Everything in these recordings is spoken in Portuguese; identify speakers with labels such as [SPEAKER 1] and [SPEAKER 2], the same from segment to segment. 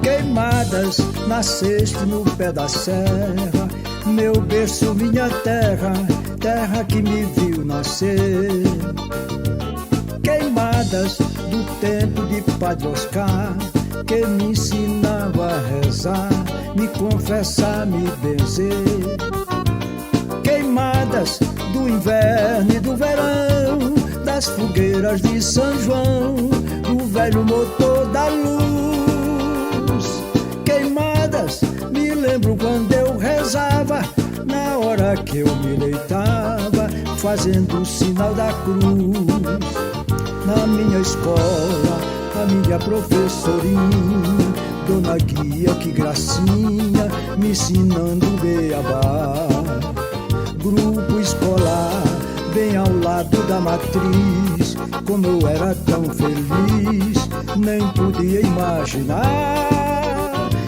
[SPEAKER 1] Queimadas, nasceste no pé da serra, meu berço, minha terra, terra que me viu nascer. Queimadas do tempo de Padre Oscar, que me ensinava a rezar, me confessar, me benzer. Queimadas do inverno e do verão, das fogueiras de São João, do velho motor da luz. Queimadas, me lembro quando eu rezava, na hora que eu me deitava, fazendo o sinal da cruz. Na minha escola, a minha professorinha, Dona Guia, que gracinha, me ensinando beabá. Grupo escolar, bem ao lado da matriz, como eu era tão feliz, nem podia imaginar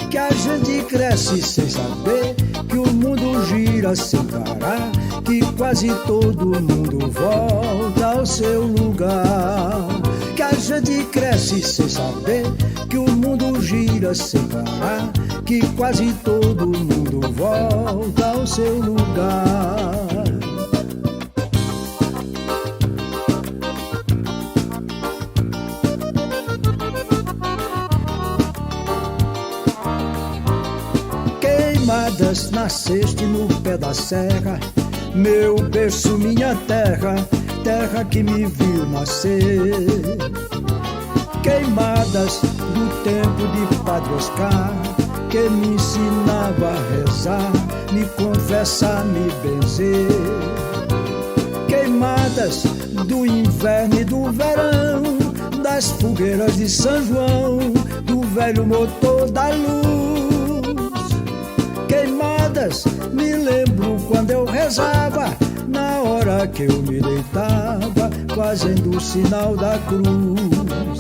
[SPEAKER 1] que a gente cresce sem saber que o mundo gira sem parar, que quase todo mundo volta ao seu lugar. Que a gente cresce sem saber que o mundo gira sem parar, que quase todo mundo volta ao seu lugar. Queimadas, nasceste no pé da serra, meu berço, minha terra, terra que me viu nascer. Queimadas do tempo de Padre Oscar, que me ensinava a rezar, me confessar, me benzer. Queimadas do inverno e do verão, das fogueiras de São João, do velho motor da luz. Queimadas, me lembro quando eu rezava, na hora que eu me deitava, fazendo o sinal da cruz.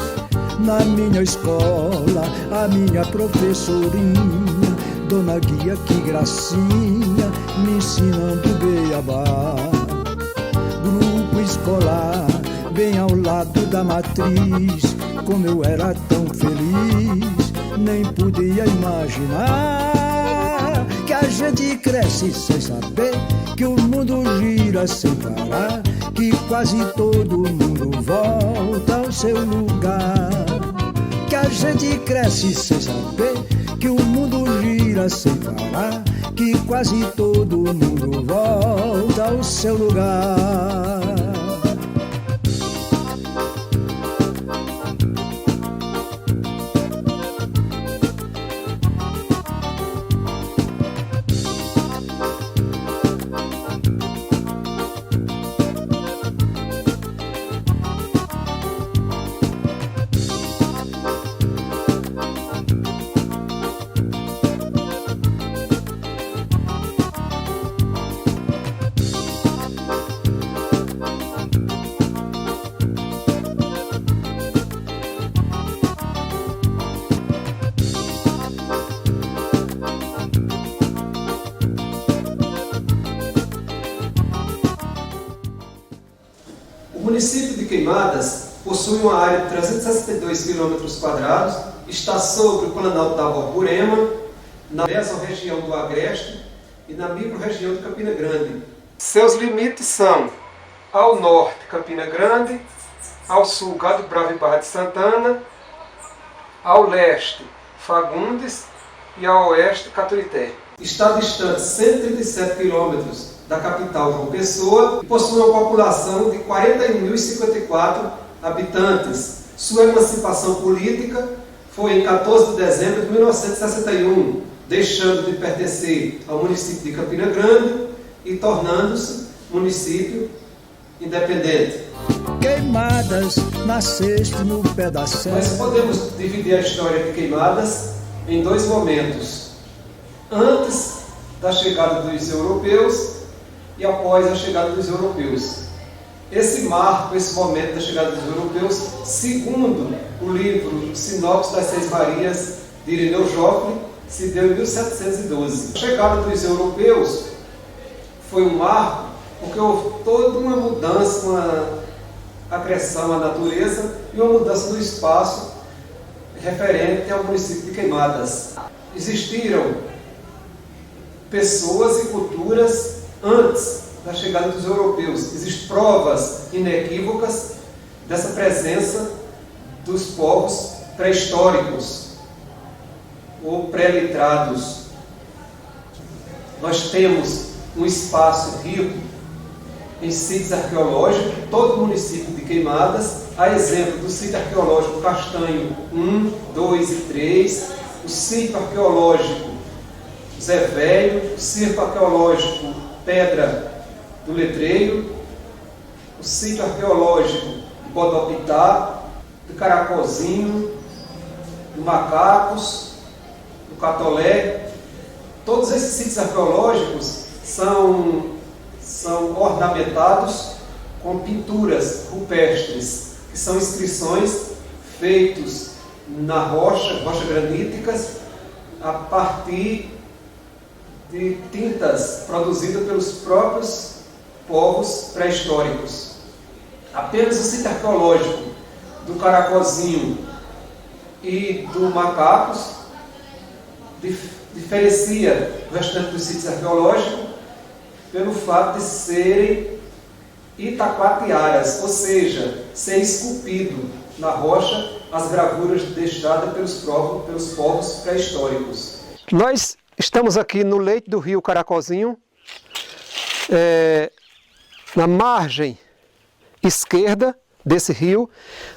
[SPEAKER 1] Na minha escola, a minha professorinha, Dona Guia, que gracinha, me ensinando beabá. Grupo escolar, bem ao lado da matriz, como eu era tão feliz, nem podia imaginar que a gente cresce sem saber que o mundo gira sem parar, que quase todo mundo volta ao seu lugar. Que a gente cresce sem saber que o mundo gira sem parar, que quase todo mundo volta ao seu lugar.
[SPEAKER 2] O município de Queimadas possui uma área de 362 km², está sobre o Planalto da Borborema, na mesorregião do Agreste e na microrregião de Campina Grande. Seus limites são: ao norte, Campina Grande; ao sul, Gado Bravo e Barra de Santana; ao leste, Fagundes; e ao oeste, Caturité. Está distante 137 km da capital João Pessoa e possui uma população de 41.054 habitantes. Sua emancipação política foi em 14 de dezembro de 1961, deixando de pertencer ao município de Campina Grande e tornando-se município independente.
[SPEAKER 1] Queimadas, nasceste no pé da serra.
[SPEAKER 2] Nós podemos dividir a história de Queimadas em dois momentos: antes da chegada dos europeus e após a chegada dos europeus. Esse marco, esse momento da chegada dos europeus, segundo o livro Sinopse das Seis Marias, de Irineu Joffre, se deu em 1712. A chegada dos europeus foi um marco porque houve toda uma mudança, uma acreção à natureza e uma mudança do espaço referente ao município de Queimadas. Existiram pessoas e culturas antes da chegada dos europeus. Existem provas inequívocas dessa presença dos povos pré-históricos ou pré-litrados. Nós temos um espaço rico em sítios arqueológicos, todo o município de Queimadas, a exemplo do sítio arqueológico Castanho 1, 2 e 3, o sítio arqueológico Zé Velho, o sítio arqueológico Pedra do Letreiro, o sítio arqueológico de Bodopitá, do Caracozinho, do Macacos, do Catolé. Todos esses sítios arqueológicos são ornamentados com pinturas rupestres, que são inscrições feitas na rochas graníticas, a partir de tintas produzidas pelos próprios povos pré-históricos. Apenas o sítio arqueológico do Caracozinho e do Macacos diferencia do restante dos sítios arqueológicos pelo fato de serem itaquatiaras, ou seja, ser esculpido na rocha as gravuras deixadas pelos povos pré-históricos.
[SPEAKER 3] Nós estamos aqui no leito do rio Caracozinho, na margem esquerda desse rio,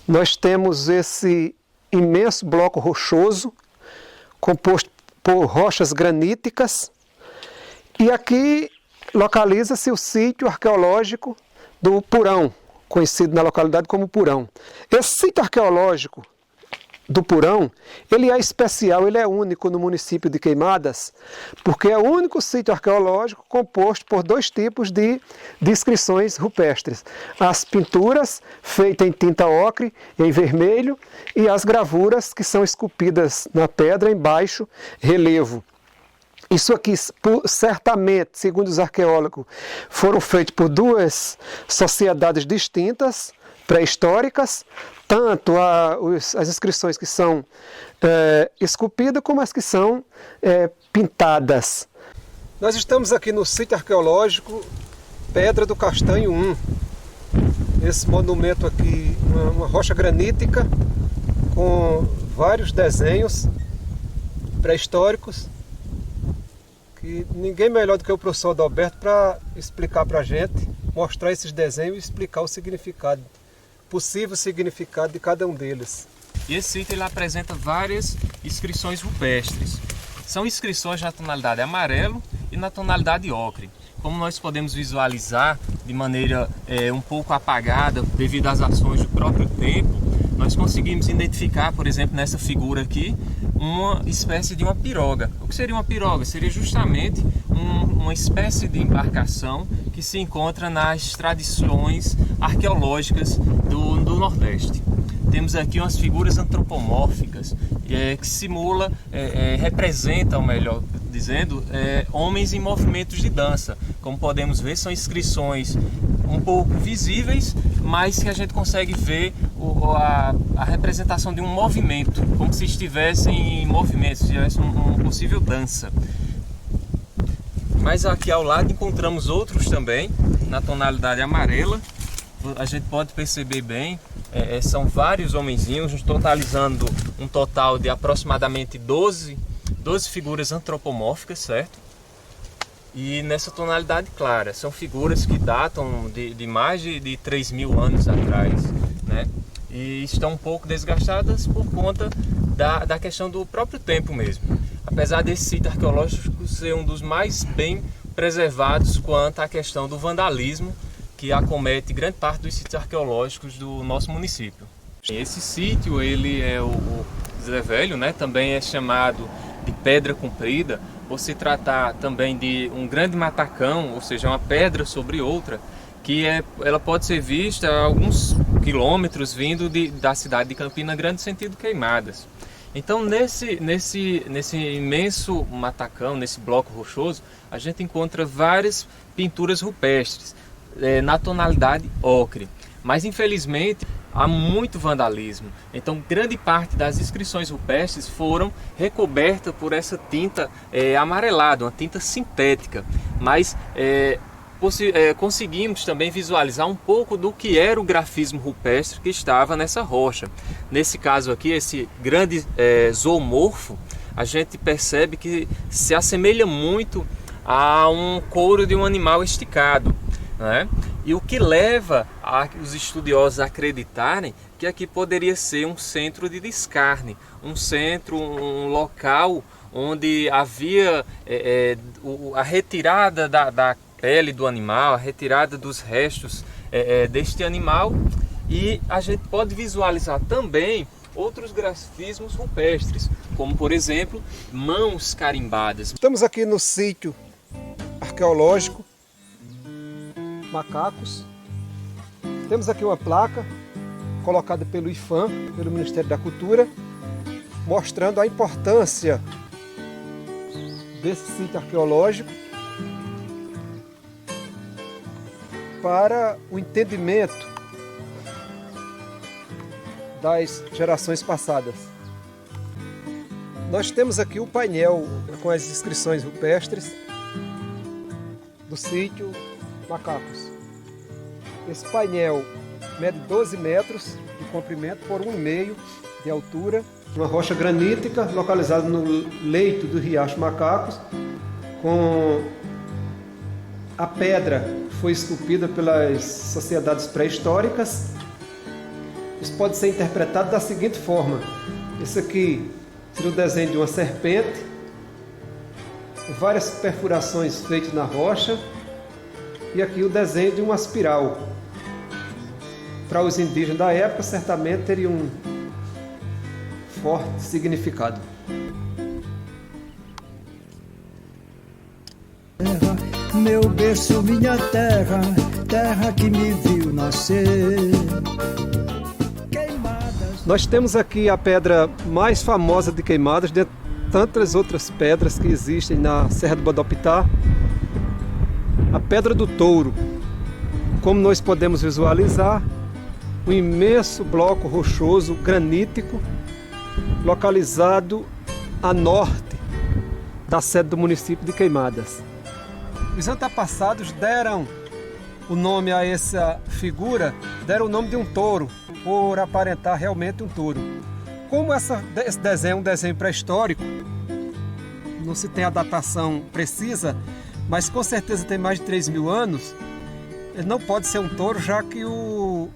[SPEAKER 3] nós temos esse imenso bloco rochoso, composto por rochas graníticas, e aqui localiza-se o sítio arqueológico do Purão, conhecido na localidade como Purão. Esse sítio arqueológico do Purão, ele é especial, ele é único no município de Queimadas, porque é o único sítio arqueológico composto por dois tipos de inscrições rupestres. As pinturas feitas em tinta ocre, em vermelho, e as gravuras que são esculpidas na pedra em baixo relevo. Isso aqui, certamente, segundo os arqueólogos, foram feitos por duas sociedades distintas, pré-históricas, tanto as inscrições que são esculpidas como as que são pintadas. Nós estamos aqui no sítio arqueológico Pedra do Castanho 1. Esse monumento aqui, uma rocha granítica com vários desenhos pré-históricos, que ninguém melhor do que o professor Adalberto para explicar para a gente, mostrar esses desenhos e explicar o significado, possível significado de cada um deles.
[SPEAKER 4] E esse sítio ele apresenta várias inscrições rupestres. São inscrições na tonalidade amarelo e na tonalidade ocre. Como nós podemos visualizar de maneira um pouco apagada devido às ações do próprio tempo, nós conseguimos identificar, por exemplo, nessa figura aqui, uma espécie de uma piroga. O que seria uma piroga? Seria justamente uma espécie de embarcação que se encontra nas tradições arqueológicas do Nordeste. Temos aqui umas figuras antropomórficas que simula, representam, melhor dizendo, homens em movimentos de dança. Como podemos ver, são inscrições um pouco visíveis, mas que a gente consegue ver a representação de um movimento, como se estivessem em movimento, se tivesse uma possível dança. Mas aqui ao lado encontramos outros também, na tonalidade amarela. A gente pode perceber bem, são vários homenzinhos, totalizando um total de aproximadamente 12 figuras antropomórficas, certo? E nessa tonalidade clara, são figuras que datam de mais de 3.000 anos atrás, né? E estão um pouco desgastadas por conta da questão do próprio tempo mesmo. Apesar desse sítio arqueológico ser um dos mais bem preservados quanto à questão do vandalismo que acomete grande parte dos sítios arqueológicos do nosso município. Esse sítio, ele é o Zé Velho, né? Também é chamado de Pedra Comprida, por se tratar também de um grande matacão, ou seja, uma pedra sobre outra, ela pode ser vista a alguns quilômetros vindo da cidade de Campina Grande, sentido Queimadas. Então nesse imenso matacão, nesse bloco rochoso, a gente encontra várias pinturas rupestres na tonalidade ocre, mas infelizmente há muito vandalismo. Então grande parte das inscrições rupestres foram recobertas por essa tinta amarelada, uma tinta sintética, mas conseguimos também visualizar um pouco do que era o grafismo rupestre que estava nessa rocha. Nesse caso aqui, esse grande zoomorfo, a gente percebe que se assemelha muito a um couro de um animal esticado, né? E o que leva os estudiosos a acreditarem que aqui poderia ser um centro de descarne, um local onde havia a retirada da pele do animal, a retirada dos restos deste animal, e a gente pode visualizar também outros grafismos rupestres, como por exemplo, mãos carimbadas.
[SPEAKER 3] Estamos aqui no sítio arqueológico Macacos. Temos aqui uma placa colocada pelo IFAM, pelo Ministério da Cultura, mostrando a importância desse sítio arqueológico para o entendimento das gerações passadas. Nós temos aqui o painel com as inscrições rupestres do sítio Macacos. Esse painel mede 12 metros de comprimento por 1,5 de altura.
[SPEAKER 2] Uma rocha granítica localizada no leito do Riacho Macacos, com a pedra que foi esculpida pelas sociedades pré-históricas. Isso pode ser interpretado da seguinte forma: esse aqui seria o desenho de uma serpente, com várias perfurações feitas na rocha, e aqui o desenho de uma espiral. Para os indígenas da época, certamente teria um forte significado.
[SPEAKER 1] Meu berço, minha terra, terra que me viu nascer. Queimadas.
[SPEAKER 3] Nós temos aqui a pedra mais famosa de Queimadas, dentre tantas outras pedras que existem na Serra do Bodopitá, a Pedra do Touro. Como nós podemos visualizar, um imenso bloco rochoso granítico localizado a norte da sede do município de Queimadas. Os antepassados deram o nome a essa figura, deram o nome de um touro, por aparentar realmente um touro. Como esse desenho é um desenho pré-histórico, não se tem a datação precisa, mas com certeza tem mais de 3.000 anos, ele não pode ser um touro, já que o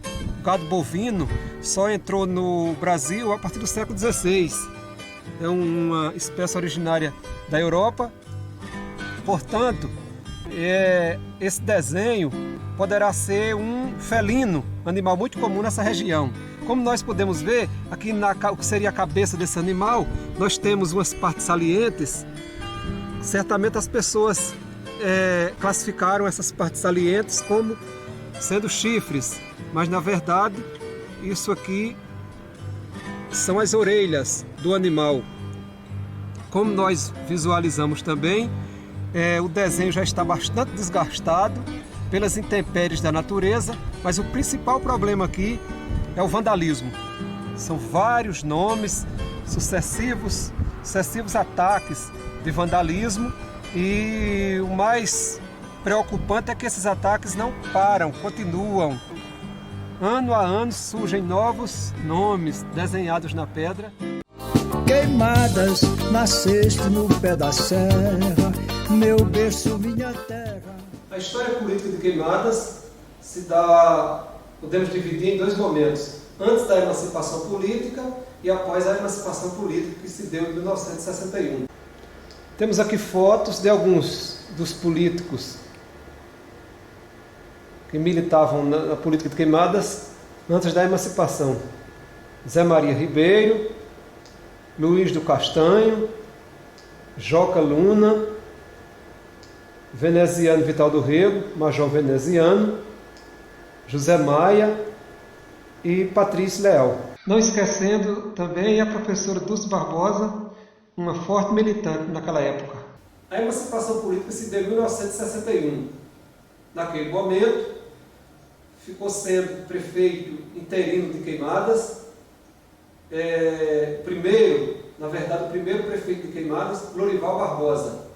[SPEAKER 3] gado bovino só entrou no Brasil a partir do século XVI. É uma espécie originária da Europa. Portanto, esse desenho poderá ser um felino, animal muito comum nessa região. Como nós podemos ver, aqui o que seria a cabeça desse animal, nós temos umas partes salientes. Certamente as pessoas classificaram essas partes salientes como sendo chifres, mas na verdade isso aqui são as orelhas do animal. Como nós visualizamos também, o desenho já está bastante desgastado pelas intempéries da natureza, mas o principal problema aqui é o vandalismo. São vários nomes, sucessivos ataques de vandalismo, e o mais preocupante é que esses ataques não param, continuam. Ano a ano surgem novos nomes desenhados na pedra.
[SPEAKER 1] Queimadas, nasceste no pé da serra, meu berço, minha terra.
[SPEAKER 2] A história política de Queimadas se dá, podemos dividir em dois momentos: antes da emancipação política e após a emancipação política, que se deu em 1961. Temos aqui fotos de alguns dos políticos que militavam na política de Queimadas antes da emancipação: Zé Maria Ribeiro, Luiz do Castanho, Joca Luna, Veneziano Vital do Rego, Major Veneziano, José Maia e Patrícia Leal. Não esquecendo também a professora Dulce Barbosa, uma forte militante naquela época. A emancipação política se deu em 1961. Naquele momento, ficou sendo prefeito interino de Queimadas. O primeiro prefeito de Queimadas, Lorival Barbosa.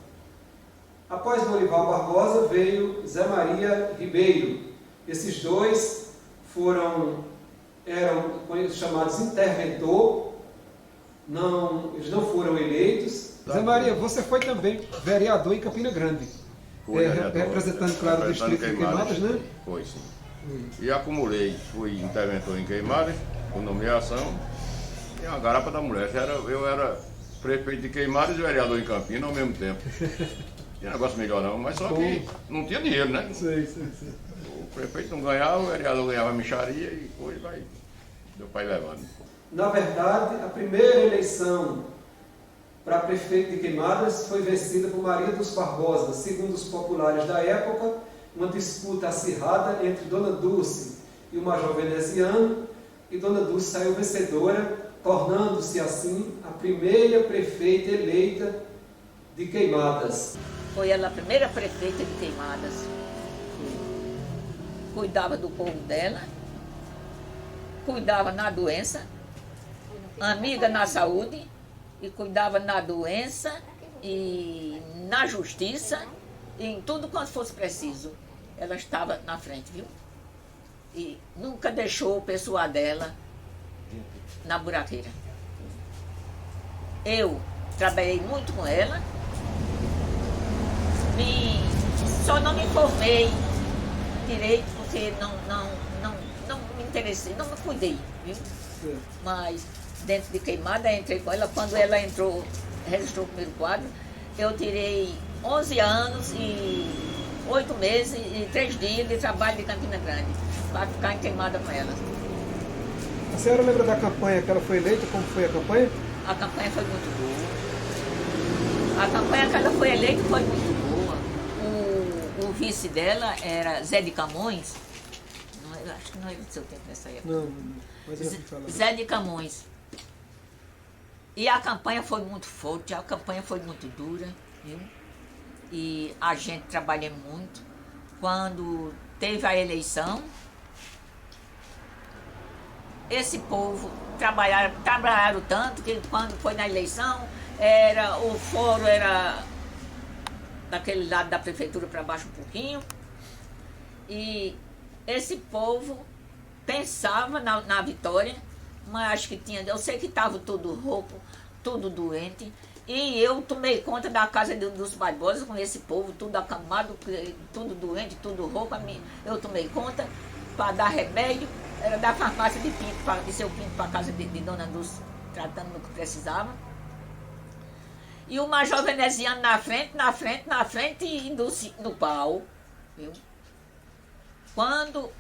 [SPEAKER 2] Após Lorival Barbosa veio Zé Maria Ribeiro. Esses dois eram chamados interventor, eles não foram eleitos. Zé Maria, você foi também vereador em Campina Grande. Representando, claro, o distrito de Queimadas, né?
[SPEAKER 5] Foi, sim. E acumulei, fui interventor em Queimadas, com nomeação, e uma garapa da mulher. Eu era prefeito de Queimadas e vereador em Campina ao mesmo tempo. Tinha negócio melhor não, mas só que não tinha dinheiro, né?
[SPEAKER 2] Sim.
[SPEAKER 5] O prefeito não ganhava, o vereador ganhava mixaria e depois meu pai levando.
[SPEAKER 2] Na verdade, a primeira eleição para prefeito de Queimadas foi vencida por Maria dos Barbosa. Segundo os populares da época, uma disputa acirrada entre Dona Dulce e o Major Veneziano, e Dona Dulce saiu vencedora, tornando-se assim a primeira prefeita eleita de Queimadas.
[SPEAKER 6] Foi ela a primeira prefeita de Queimadas. Cuidava do povo dela, cuidava na doença, amiga na saúde, e cuidava na doença e na justiça, e em tudo quanto fosse preciso. Ela estava na frente, viu? E nunca deixou o pessoal dela na buraqueira. Eu trabalhei muito com ela, só não me formei direito porque não me interessei, não me cuidei, viu? Mas dentro de Queimada, entrei com ela. Quando ela entrou, registrou o primeiro quadro, eu tirei 11 anos e 8 meses e 3 dias de trabalho de Campina Grande, para ficar em Queimada com ela.
[SPEAKER 2] A senhora lembra da campanha que ela foi eleita? Como foi a campanha?
[SPEAKER 6] A campanha foi muito boa. A campanha que ela foi eleita foi muito boa. O vice dela era Zé de Camões. Não, eu acho que não era do seu tempo nessa época.
[SPEAKER 2] Não, mas eu falar.
[SPEAKER 6] Zé de Camões. E a campanha foi muito forte, a campanha foi muito dura, viu? E a gente trabalhou muito. Quando teve a eleição, esse povo trabalharam tanto que quando foi na eleição, o fórum era daquele lado da prefeitura para baixo um pouquinho. E esse povo pensava na vitória, mas acho que eu sei que estava tudo rouco, tudo doente. E eu tomei conta da casa dos Barbosa com esse povo, tudo acamado, tudo doente, tudo rouco. Eu tomei conta para dar remédio. Era da farmácia de Pinto, de seu Pinto, para a casa de Dona Dulce, tratando do que precisava. E o Major Veneziano na frente e Dulce no pau. Viu? Quando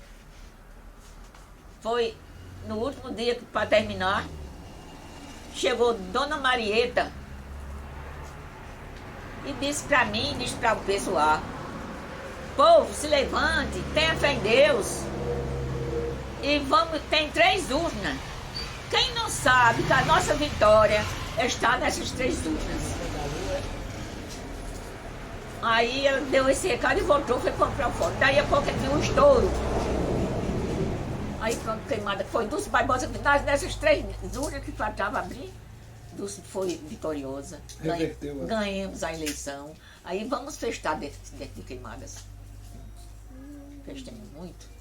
[SPEAKER 6] foi no último dia para terminar, chegou Dona Marieta e disse para mim, disse para o pessoal: povo, se levante, tenha fé em Deus. E tem 3 urnas. Quem não sabe que a nossa vitória está nessas 3 urnas? Aí ela deu esse recado e voltou, foi comprar o fórum. Daí a pouco viu um estouro. Aí pronto, Queimada foi Dulce Barbosa, nessas 3 urnas que faltava abrir, Dulce foi vitoriosa. Ganhamos a eleição. Aí vamos festar dentro de Queimadas. Festamos muito.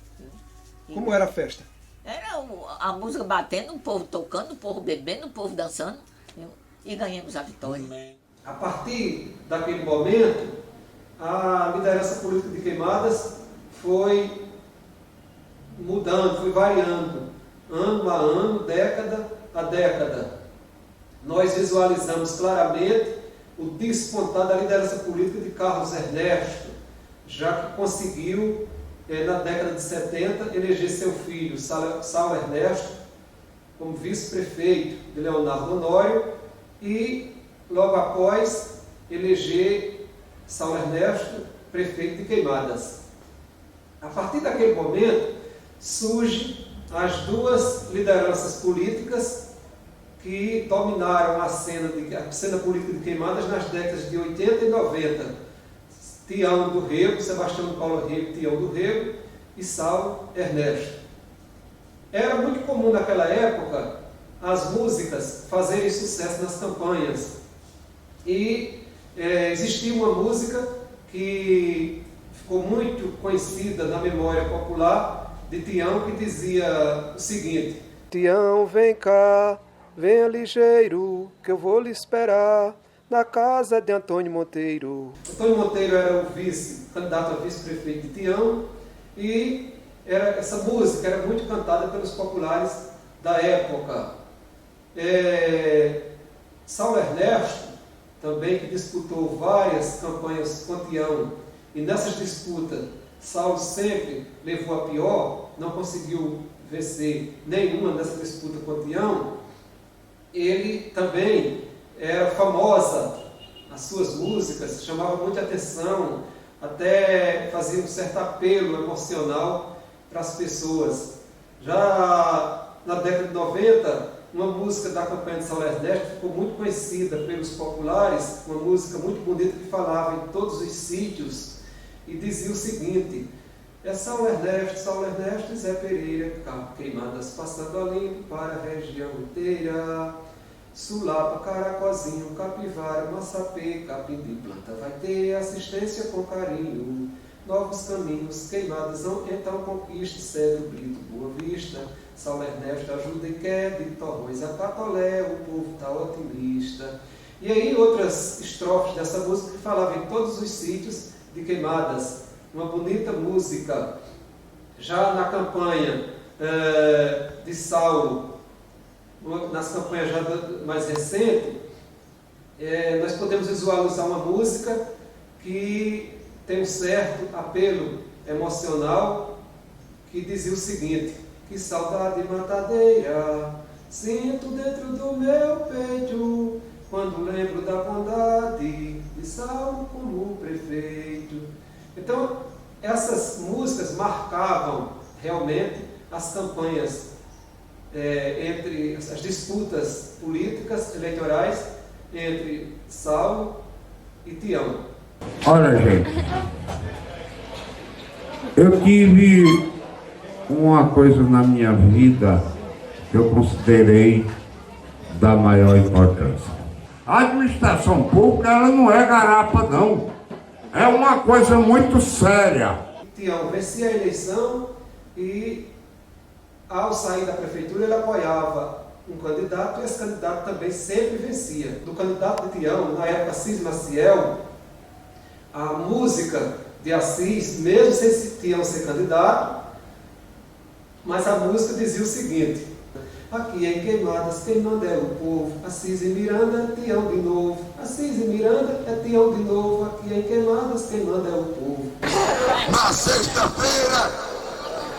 [SPEAKER 2] Como era a festa?
[SPEAKER 6] Era a música batendo, o povo tocando, o povo bebendo, o povo dançando, viu? E ganhamos a vitória.
[SPEAKER 2] A partir daquele momento, a liderança política de Queimadas foi mudando, foi variando, ano a ano, década a década. Nós visualizamos claramente o despontar da liderança política de Carlos Ernesto, já que conseguiu, na década de 70, eleger seu filho, Saulo Ernesto, como vice-prefeito de Leonardo Honório, e, logo após, eleger Saulo Ernesto prefeito de Queimadas. A partir daquele momento, surgem as duas lideranças políticas que dominaram a cena política de Queimadas nas décadas de 80 e 90. Tião do Rego, Sebastião de Paula Rego, Tião do Rego e Saulo Ernesto. Era muito comum naquela época as músicas fazerem sucesso nas campanhas. E existia uma música que ficou muito conhecida na memória popular de Tião, que dizia o seguinte:
[SPEAKER 3] Tião, vem cá, venha ligeiro, que eu vou lhe esperar na casa de Antônio Monteiro.
[SPEAKER 2] Antônio Monteiro era o candidato a vice-prefeito de Tião, e essa música era muito cantada pelos populares da época. Saulo Ernesto, também, que disputou várias campanhas com Tião, e nessas disputas Saulo sempre levou a pior, não conseguiu vencer nenhuma dessa disputa com Tião. Ele também era famosa, as suas músicas chamavam muita atenção, até fazia um certo apelo emocional para as pessoas. Já na década de 90, uma música da campanha de Saulo Ernesto ficou muito conhecida pelos populares, uma música muito bonita que falava em todos os sítios e dizia o seguinte: é Saulo Ernesto e Zé Pereira, Queimadas passando a limpo para a região inteira. Sulapa, Caracozinho, Capivara, Massapê, Capim de planta vai ter assistência com carinho. Novos caminhos, Queimadas, então conquiste, Cedro, Brito, Boa Vista. Saulo Ernesto ajuda e quer, de Torrões a Catolé, o povo está otimista. E aí outras estrofes dessa música que falavam em todos os sítios de Queimadas. Uma bonita música. Já na campanha de Saulo, nas campanhas já mais recentes, nós podemos visualizar uma música que tem um certo apelo emocional, que dizia o seguinte: que saudade matadeira sinto dentro do meu peito, quando lembro da bondade de Saulo como prefeito. Então, essas músicas marcavam realmente as campanhas entre as disputas políticas, eleitorais, entre Saulo e Tião.
[SPEAKER 7] Olha, gente, eu tive uma coisa na minha vida que eu considerei da maior importância. A administração pública, ela não é garapa, não. É uma coisa muito séria.
[SPEAKER 2] Tião vencia a eleição e, ao sair da prefeitura, ele apoiava um candidato, e esse candidato também sempre vencia. Do candidato de Tião, na época Assis Maciel, a música de Assis, mesmo sem Tião ser candidato, mas a música dizia o seguinte: aqui em Queimadas, quem manda é o povo. Assis e Miranda, Tião de novo. Assis e Miranda é Tião de novo. Aqui em Queimadas, quem manda é o povo.
[SPEAKER 8] Na sexta-feira,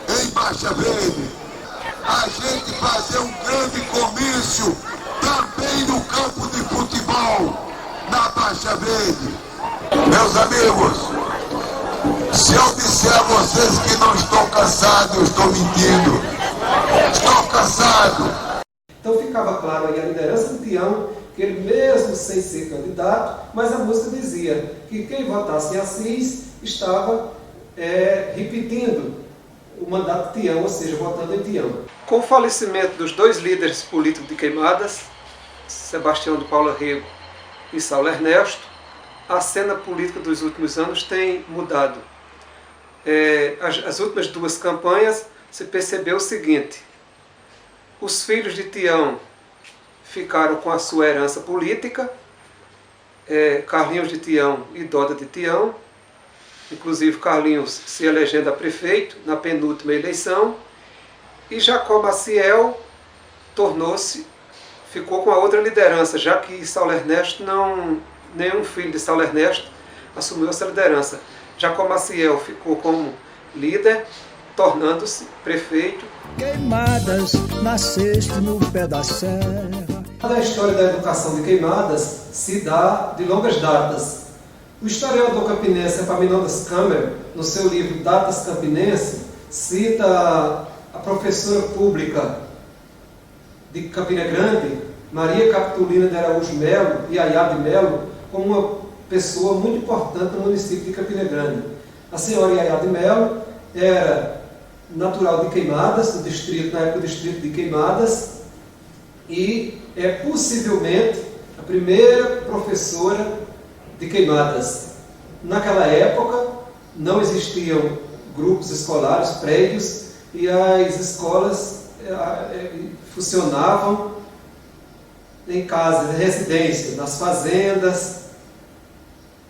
[SPEAKER 8] em Baixa Verde, a gente fazer um grande comício também no campo de futebol, na Baixa Verde. Meus amigos, se eu disser a vocês que não estou cansado, eu estou mentindo. Estou cansado.
[SPEAKER 2] Então ficava claro aí a liderança de Tião, que ele mesmo sem ser candidato, mas a música dizia que quem votasse em Assis estava repetindo o mandato de Tião, ou seja, votando em Tião. Com o falecimento dos dois líderes políticos de Queimadas, Sebastião de Paula Rego e Saulo Ernesto, a cena política dos últimos anos tem mudado. As últimas duas campanhas se percebeu o seguinte: os filhos de Tião ficaram com a sua herança política, Carlinhos de Tião e Doda de Tião, inclusive Carlinhos se elegendo a prefeito na penúltima eleição, e Jacó Maciel ficou com a outra liderança, já que Saulo Ernesto nenhum filho de Saulo Ernesto assumiu essa liderança. Jacó Maciel ficou como líder, tornando-se prefeito.
[SPEAKER 1] Queimadas, nasceste no pé da serra.
[SPEAKER 2] A história da educação de Queimadas se dá de longas datas. O historiador campinense Epaminondas Câmara, no seu livro Datas Campinense, cita a professora pública de Campina Grande, Maria Capitolina de Araújo Melo e Ayá de Melo, como uma pessoa muito importante no município de Campina Grande. A senhora Ayá de Melo era natural de Queimadas, do distrito, na época do distrito de Queimadas, e é possivelmente a primeira professora de Queimadas. Naquela época não existiam grupos escolares, prédios, e as escolas funcionavam em casas, em residência, nas fazendas.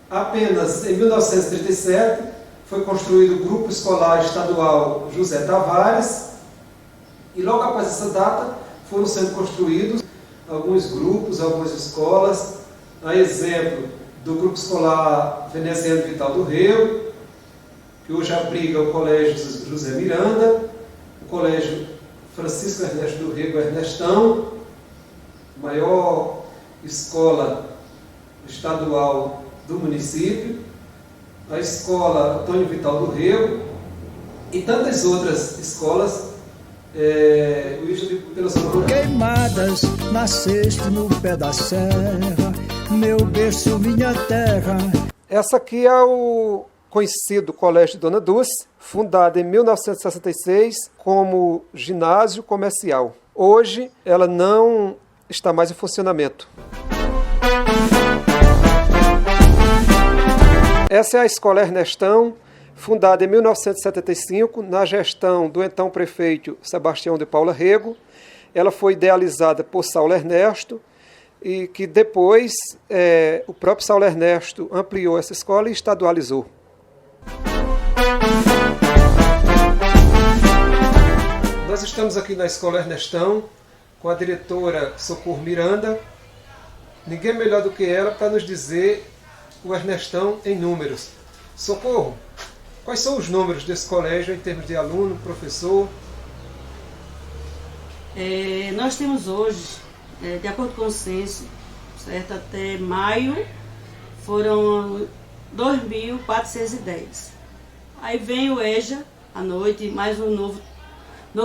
[SPEAKER 2] Apenas em 1937 foi construído o Grupo Escolar Estadual José Tavares, e logo após essa data foram sendo construídos alguns grupos, algumas escolas, a exemplo do Grupo Escolar Veneziano Vital do Rego, que hoje abriga o Colégio José Miranda, o Colégio Francisco Ernesto do Rego Ernestão, maior escola estadual do município, a Escola Antônio Vital do Rego e tantas outras escolas pela zona rural.
[SPEAKER 1] Queimadas, nasceste no pé da serra, meu berço, minha terra.
[SPEAKER 3] Essa aqui é o conhecido Colégio Dona Dulce, fundado em 1966 como ginásio comercial. Hoje ela não está mais em funcionamento. Essa é a Escola Ernestão, fundada em 1975 na gestão do então prefeito Sebastião de Paula Rego. Ela foi idealizada por Saulo Ernesto e que depois o próprio Saulo Ernesto ampliou essa escola e estadualizou. Nós estamos aqui na Escola Ernestão com a diretora Socorro Miranda. Ninguém melhor do que ela para nos dizer o Ernestão em números. Socorro, quais são os números desse colégio em termos de aluno, professor?
[SPEAKER 9] Nós temos hoje, de acordo com o censo, certo, até maio, foram 2.410. Aí vem o EJA, à noite, mais um novo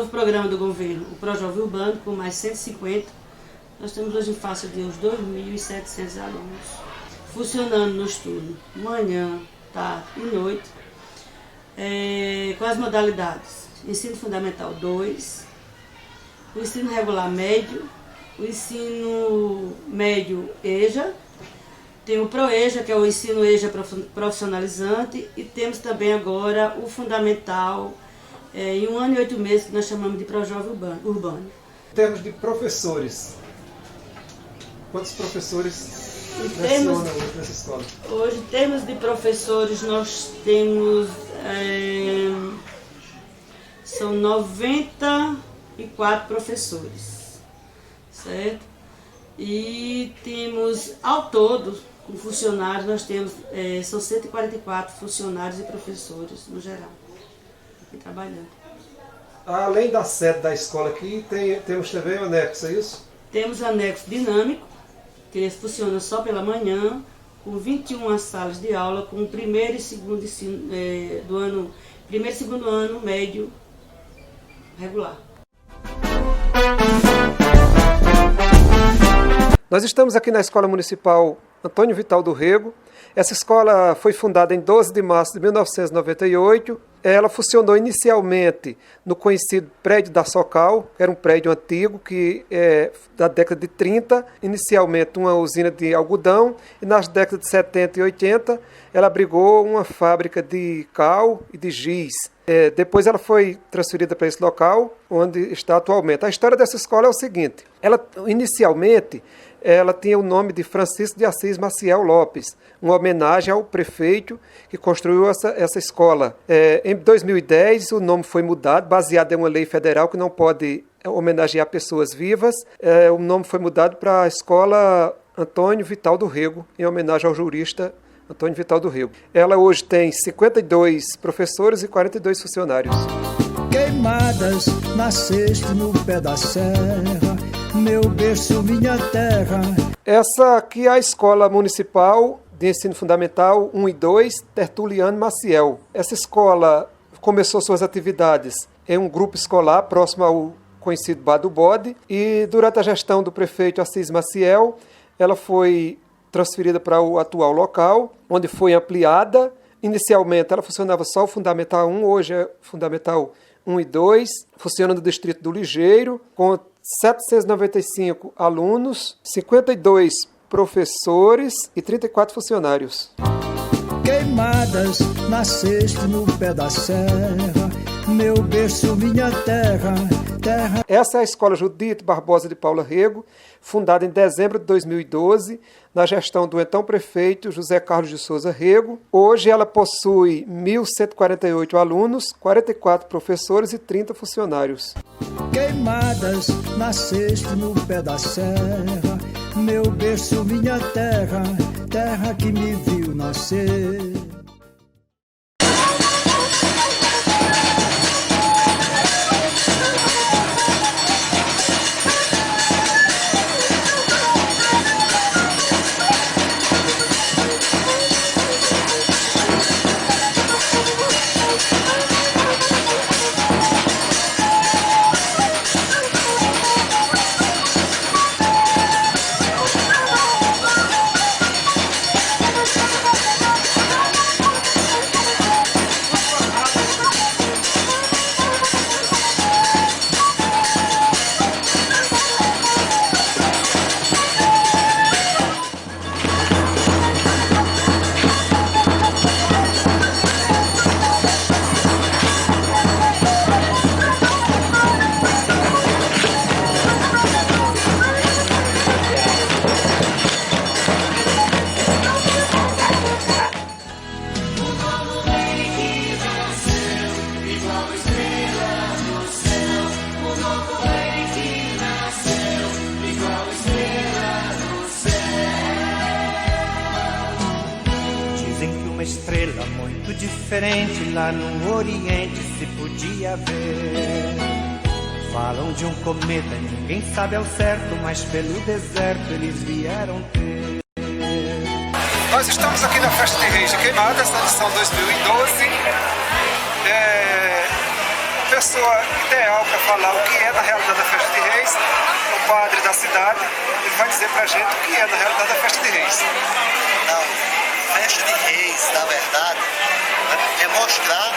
[SPEAKER 9] programa do governo, o Projovem Urbano, com mais 150. Nós temos hoje em faixa de uns 2.700 alunos funcionando nos turnos, manhã, tarde e noite, com as modalidades ensino fundamental 2, o ensino regular médio, o ensino médio EJA, tem o ProEJA, que é o ensino EJA profissionalizante, e temos também agora o fundamental em 1 ano e 8 meses, que nós chamamos de Projovem Urbano.
[SPEAKER 3] Em termos de professores, quantos professores lecionam nessa escola?
[SPEAKER 9] Hoje, em termos de professores, nós temos, são 94 professores, certo? E temos, ao todo, com funcionários, nós temos, são 144 funcionários e professores, no geral, aqui trabalhando.
[SPEAKER 3] Além da sede da escola aqui, temos também o anexo, é isso?
[SPEAKER 9] Temos anexo dinâmico, que funciona só pela manhã, com 21 salas de aula, com o primeiro e segundo ensino do ano, primeiro e segundo ano médio regular.
[SPEAKER 3] Nós estamos aqui na Escola Municipal Antônio Vital do Rego. Essa escola foi fundada em 12 de março de 1998. Ela funcionou inicialmente no conhecido prédio da Socal, que era um prédio antigo, que é da década de 30, inicialmente uma usina de algodão, e nas décadas de 70 e 80 ela abrigou uma fábrica de cal e de giz. Depois ela foi transferida para esse local, onde está atualmente. A história dessa escola é o seguinte: inicialmente ela tinha o nome de Francisco de Assis Maciel Lopes, uma homenagem ao prefeito que construiu essa escola. Em 2010 o nome foi mudado, baseado em uma lei federal que não pode homenagear pessoas vivas. O nome foi mudado para a Escola Antônio Vital do Rego, em homenagem ao jurista Antônio Vital do Rego. Ela hoje tem 52 professores e 42 funcionários.
[SPEAKER 1] Queimadas, nasceste no pé da serra, meu berço, minha terra.
[SPEAKER 3] Essa aqui é a Escola Municipal de Ensino Fundamental 1 e 2, Tertuliano Maciel. Essa escola começou suas atividades em um grupo escolar próximo ao conhecido Bar do Bode, e durante a gestão do prefeito Assis Maciel, ela foi transferida para o atual local, onde foi ampliada. Inicialmente ela funcionava só o Fundamental 1, hoje é Fundamental 1 e 2, funciona no distrito do Ligeiro, com 795 alunos, 52 professores e 34 funcionários.
[SPEAKER 1] Queimadas, nasceste no pé da serra, meu berço, minha terra, terra.
[SPEAKER 3] Essa é a Escola Judite Barbosa de Paula Rego, fundada em dezembro de 2012, na gestão do então prefeito José Carlos de Souza Rego. Hoje ela possui 1.148 alunos, 44 professores e 30 funcionários.
[SPEAKER 1] Queimadas, nasceste no pé da serra, meu berço, minha terra, terra que me viu nascer.
[SPEAKER 10] Estrela muito diferente lá no Oriente se podia ver. Falam de um cometa, ninguém sabe ao certo, mas pelo deserto eles vieram ter.
[SPEAKER 3] Nós estamos aqui na Festa de Reis de Queimadas, na edição 2012. A pessoa ideal para falar o que é na realidade da Festa de Reis, o padre da cidade, ele vai dizer pra gente o que é na realidade da Festa de Reis.
[SPEAKER 11] Festa de Reis, na verdade, é mostrar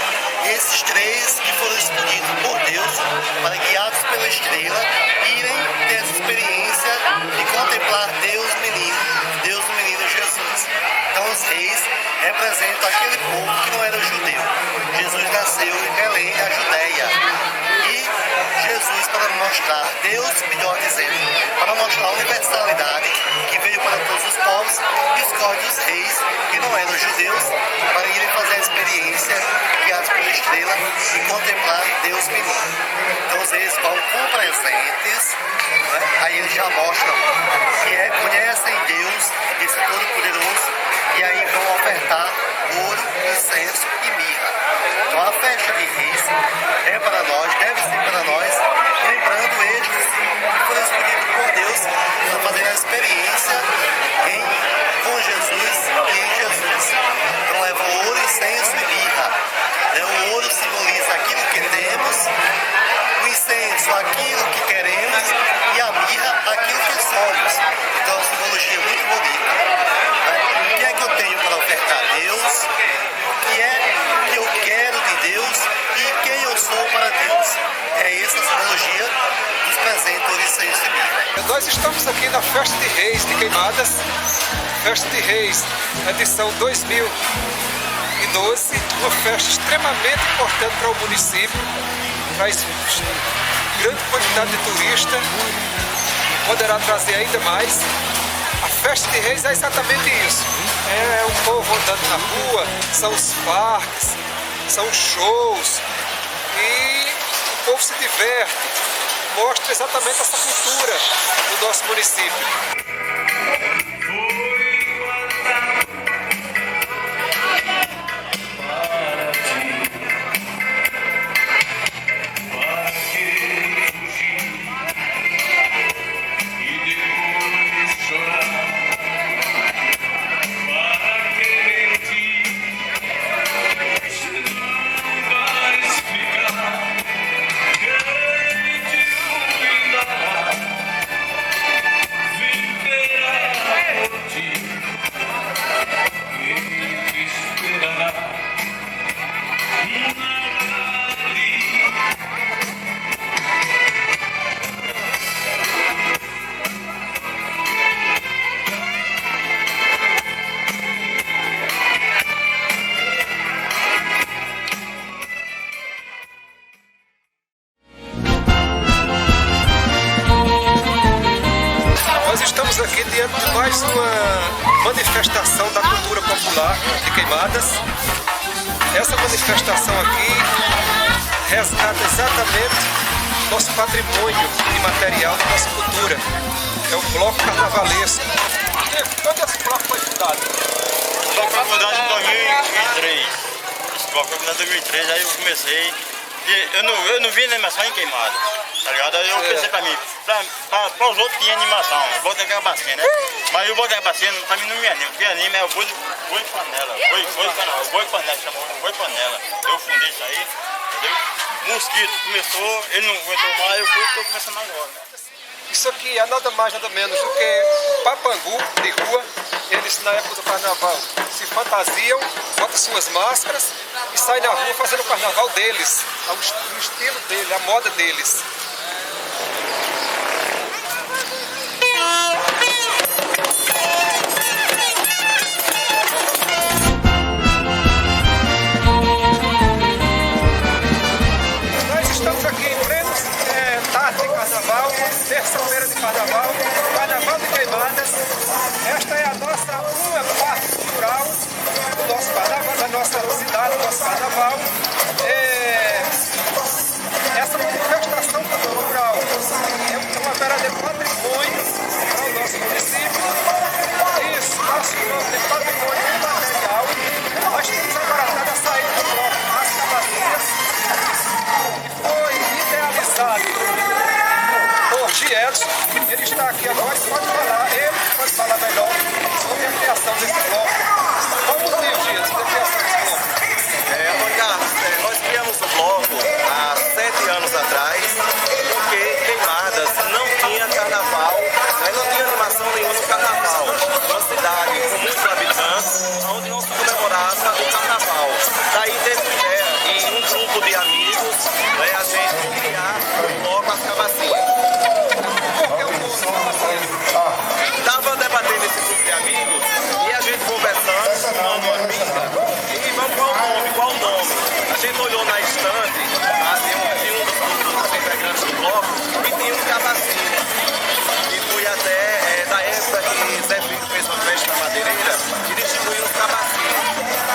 [SPEAKER 11] esses três que foram escolhidos por Deus para, guiados pela estrela, irem ter essa experiência de contemplar Deus o menino Jesus. Então os reis representam aquele povo que não era judeu. Jesus nasceu em Belém, na Judéia. E Jesus, para mostrar, Deus, melhor dizendo, para mostrar a universalidade que veio para todos os povos, escolhe os reis que não eram judeus para irem fazer a experiência, guiados pela estrela, e contemplar Deus menino. Então os reis vão com presentes, né? Aí eles já mostram que conhecem Deus, esse Todo-Poderoso, e aí vão ofertar ouro, incenso e mirra. Então a festa de reis é para nós, deve ser para nós, lembrando estes que foram escolhidos por Deus para fazer a experiência com Jesus e em Jesus. Então leva ouro, incenso e mirra. O ouro simboliza aquilo que temos, o incenso aquilo que queremos e a mirra aquilo que somos. Então é uma simbologia muito bonita. O que é que eu tenho para ofertar a Deus? O que é que eu quero de Deus e quem eu sou para Deus? É essa a simbologia dos presentes, ouro, incenso e mirra.
[SPEAKER 3] Nós estamos aqui na Festa de Reis de Queimadas, Festa de Reis, edição 2012, uma festa extremamente importante para o município, traz grande quantidade de turistas, poderá trazer ainda mais. A Festa de Reis é exatamente isso, é o povo andando na rua, são os parques, são os shows, e o povo se diverte, mostra exatamente essa cultura do nosso município.
[SPEAKER 2] mais uma manifestação da cultura popular de Queimadas. Essa manifestação aqui resgata exatamente nosso patrimônio imaterial da nossa cultura. É o bloco carnavalesco. Quando esse bloco foi fundado?
[SPEAKER 12] O bloco foi fundado em 2003. Esse bloco foi fundado em 2003, aí eu comecei. Eu não vi animação em Queimada, tá ligado? Aí eu pensei pra mim, pra os outros tinha animação, o Boi da Cabacinha, né? Mas o Boi da Cabacinha pra mim não me anima, o que anima é o Boi Panela, o Boi Panela, chamou Boi Panela. Eu fundei isso aí, entendeu? Mosquito começou, ele não aguentou mais, eu tô começando agora.
[SPEAKER 2] Isso aqui é nada mais, nada menos do que o papangu de rua. Eles, na época do carnaval, se fantasiam, botam suas máscaras e saem na rua fazendo o carnaval deles, o estilo dele, a moda deles. Nós estamos aqui em pleno tarde de carnaval, terça-feira de carnaval, carnaval de Queimadas. Esta é a nossa uma parte cultural do nosso carnaval, da nossa cidade, do nosso carnaval. Essa manifestação cultural é uma verdadeira patrimônio para o nosso município. Isso, nosso nome é patrimônio imaterial. Nós temos agora a saída do bloco As Cabacinhas, que foi idealizado por Giedson. Ele está aqui agora e pode falar melhor sobre a criação desse bloco. Qual o motivo, Giedson, da criação desse bloco?
[SPEAKER 13] Nós criamos o bloco há 7 anos atrás, porque Queimadas não tinha carnaval, não tinha animação nenhuma no carnaval. Uma cidade com muitos habitantes, onde não se comemorava o carnaval. Daí teve ideia, em um grupo de amigos, a gente criar o bloco As Cabacinhas. Estava debatendo esse grupo de amigos e a gente conversando, tomando uma pinga, e vamos qual o nome? A gente olhou na estante, tinha um dos integrantes do bloco e tinha um Cabacinha. E fui até, da época que Zé Filho fez uma festa na Madeireira e distribuiu os Cabacinhas.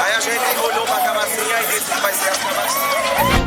[SPEAKER 13] Aí a gente olhou para a Cabacinha e disse que vai ser As Cabacinhas.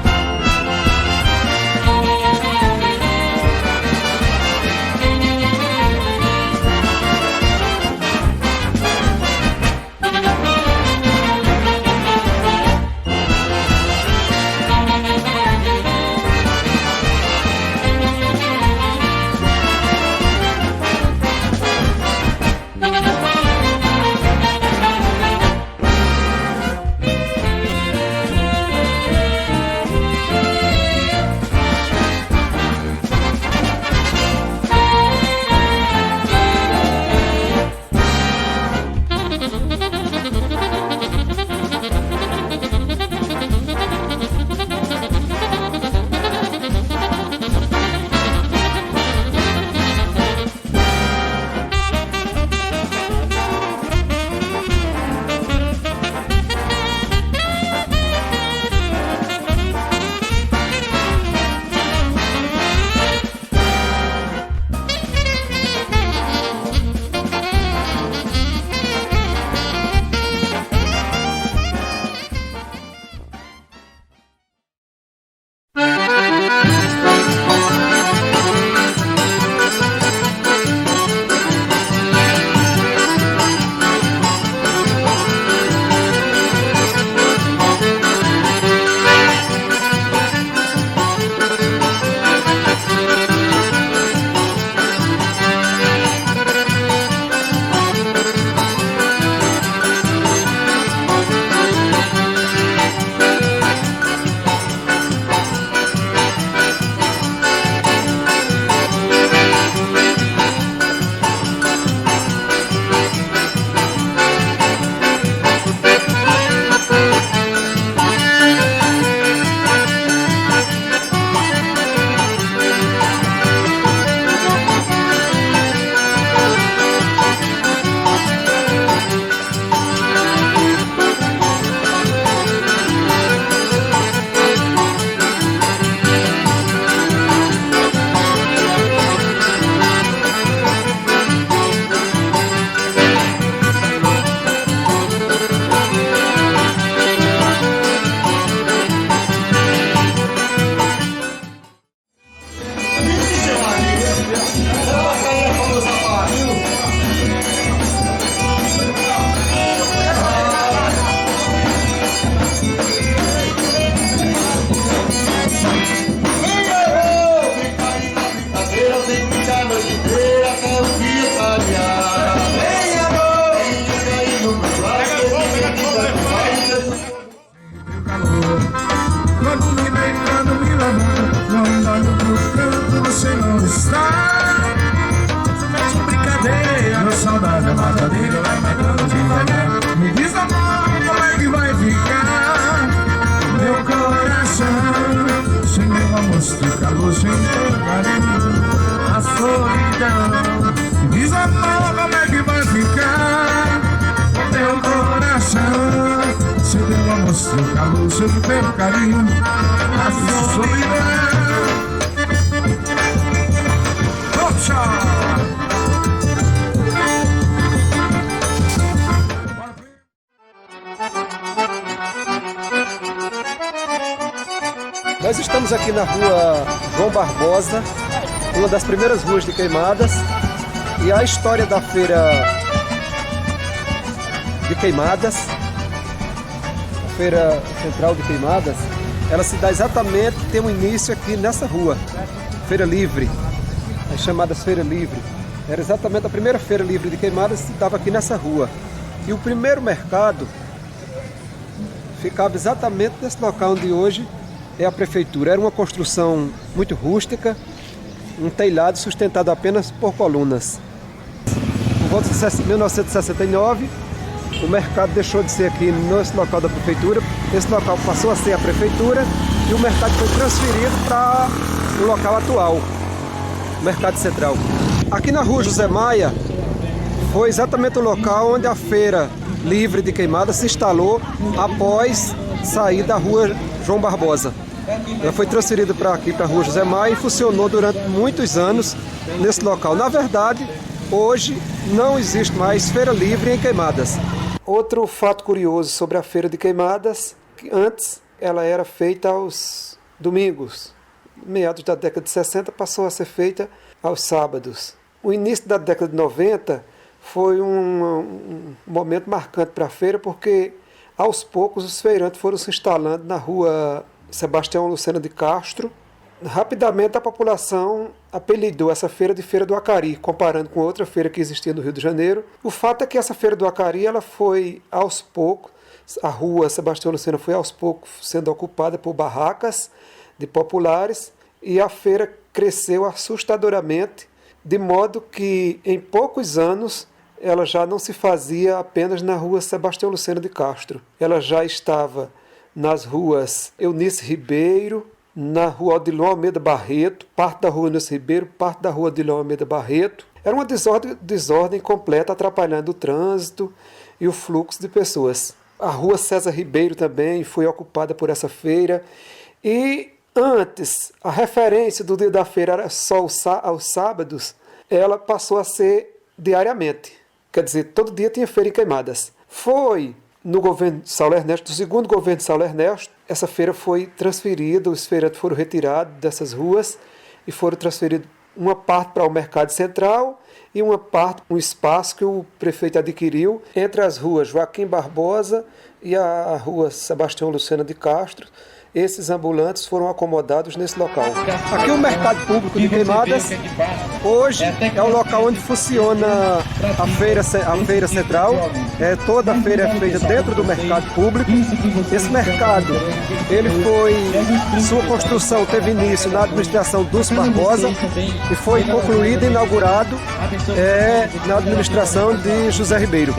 [SPEAKER 7] calor sem ter carinho, a solidão. Diz amor, como é que vai ficar o teu coração? Se deu amor, seu calor sem ter carinho, a solidão.
[SPEAKER 3] Nós estamos aqui na rua João Barbosa, uma das primeiras ruas de Queimadas, e a história da feira de Queimadas, a feira central de Queimadas, ela se dá exatamente, tem um início aqui nessa rua, Feira Livre, as chamadas Feira Livre. Era exatamente a primeira feira livre de Queimadas, se dava aqui nessa rua. E o primeiro mercado ficava exatamente nesse local onde hoje é a prefeitura. Era uma construção muito rústica, um telhado sustentado apenas por colunas. Por volta de 1969, o mercado deixou de ser aqui nesse local da prefeitura, esse local passou a ser a prefeitura e o mercado foi transferido para o local atual, o Mercado Central. Aqui na rua José Maia foi exatamente o local onde a Feira Livre de Queimadas se instalou após sair da rua João Barbosa. Ela foi transferida para aqui, para a rua José Maia, e funcionou durante muitos anos nesse local. Na verdade, hoje não existe mais Feira Livre em Queimadas. Outro fato curioso sobre a Feira de Queimadas, que antes ela era feita aos domingos. Meados da década de 60 passou a ser feita aos sábados. O início da década de 90 foi um momento marcante para a feira, porque aos poucos os feirantes foram se instalando na rua Sebastião Lucena de Castro. Rapidamente a população apelidou essa feira de Feira do Acari, comparando com outra feira que existia no Rio de Janeiro. O fato é que essa Feira do Acari ela foi aos poucos, a rua Sebastião Lucena foi aos poucos sendo ocupada por barracas de populares, e a feira cresceu assustadoramente, de modo que em poucos anos ela já não se fazia apenas na rua Sebastião Lucena de Castro. Ela já estava nas ruas Eunice Ribeiro, na rua Odilon Almeida Barreto, parte da rua Eunice Ribeiro, parte da rua Odilon Almeida Barreto. Era uma desordem completa, atrapalhando o trânsito e o fluxo de pessoas. A rua César Ribeiro também foi ocupada por essa feira. E antes, a referência do dia da feira era só aos sábados, ela passou a ser diariamente. Quer dizer, todo dia tinha feira em Queimadas. Foi no governo de Saulo Ernesto, do segundo governo de Saulo Ernesto, essa feira foi transferida, os feirantes foram retirados dessas ruas e foram transferidos uma parte para o Mercado Central e uma parte, um espaço que o prefeito adquiriu entre as ruas Joaquim Barbosa e a rua Sebastião Lucena de Castro. Esses ambulantes foram acomodados nesse local. Aqui o Mercado Público de Queimadas, hoje é o local onde funciona a feira central. Toda a feira é feita dentro do Mercado Público. Esse mercado, sua construção teve início na administração Dulce Barbosa e foi concluído e inaugurado na administração de José Ribeiro.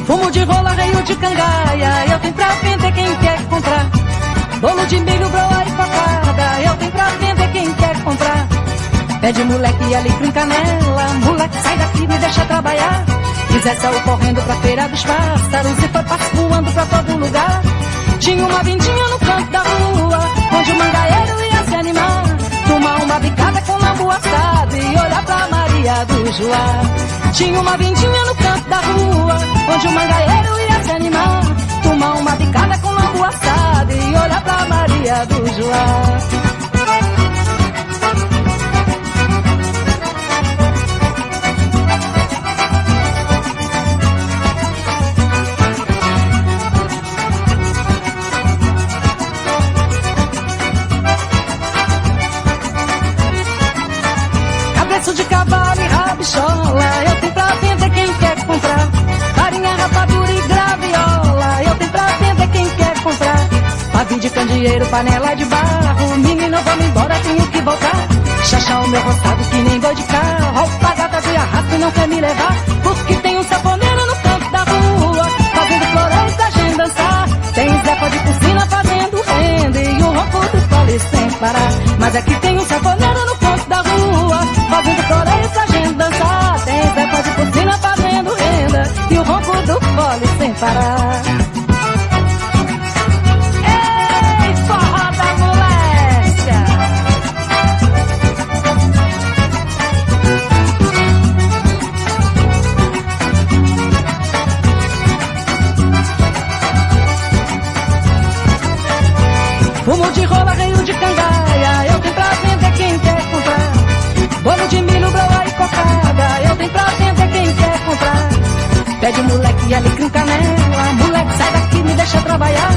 [SPEAKER 14] Fumo de rola, reio de cangaia, eu tenho pra vender quem quer comprar. Bolo de milho, broa e cocada, eu tenho pra vender quem quer comprar. Pede moleque ali com canela, moleque sai daqui, me deixa trabalhar. Zé saiu correndo pra feira dos pássaros e foi passo voando pra todo lugar. Tinha uma vindinha no canto da rua, onde o mangaeiro ia se animar. Tomar uma bicada com lambu assado e olhar pra Maria do Joá. Tinha uma vindinha no canto da rua, onde o mangaeiro ia se animar. Tomar uma bicada com lambu assado e olhar pra Maria do Joá. De cavalo e rabichola, eu tenho pra vender quem quer comprar. Farinha, rapadura e graviola, eu tenho pra vender quem quer comprar. Pavio de candeeiro, panela de barro, menino, vamos embora, tenho que voltar. Chachar o meu roçado que nem boi de carro, alpargata de arrasto e não quer me levar. Porque tem um saponeiro no canto da rua, fazendo floreio pra gente dançar. Tem Zé pode por parar. Mas aqui tem um sanfoneiro no canto da rua, fazendo coreia pra gente dançar. Tem Zepa de Porcina fazendo renda e o ronco do fole sem parar. Ei, forró da moléstia! Fumo de rola, reio de cangaia, eu tenho pra vender quem quer comprar. Bolo de milho, broa e cocada, eu tenho pra vender quem quer comprar. Pede moleque, alecrim, canela, moleque sai daqui, me deixa trabalhar.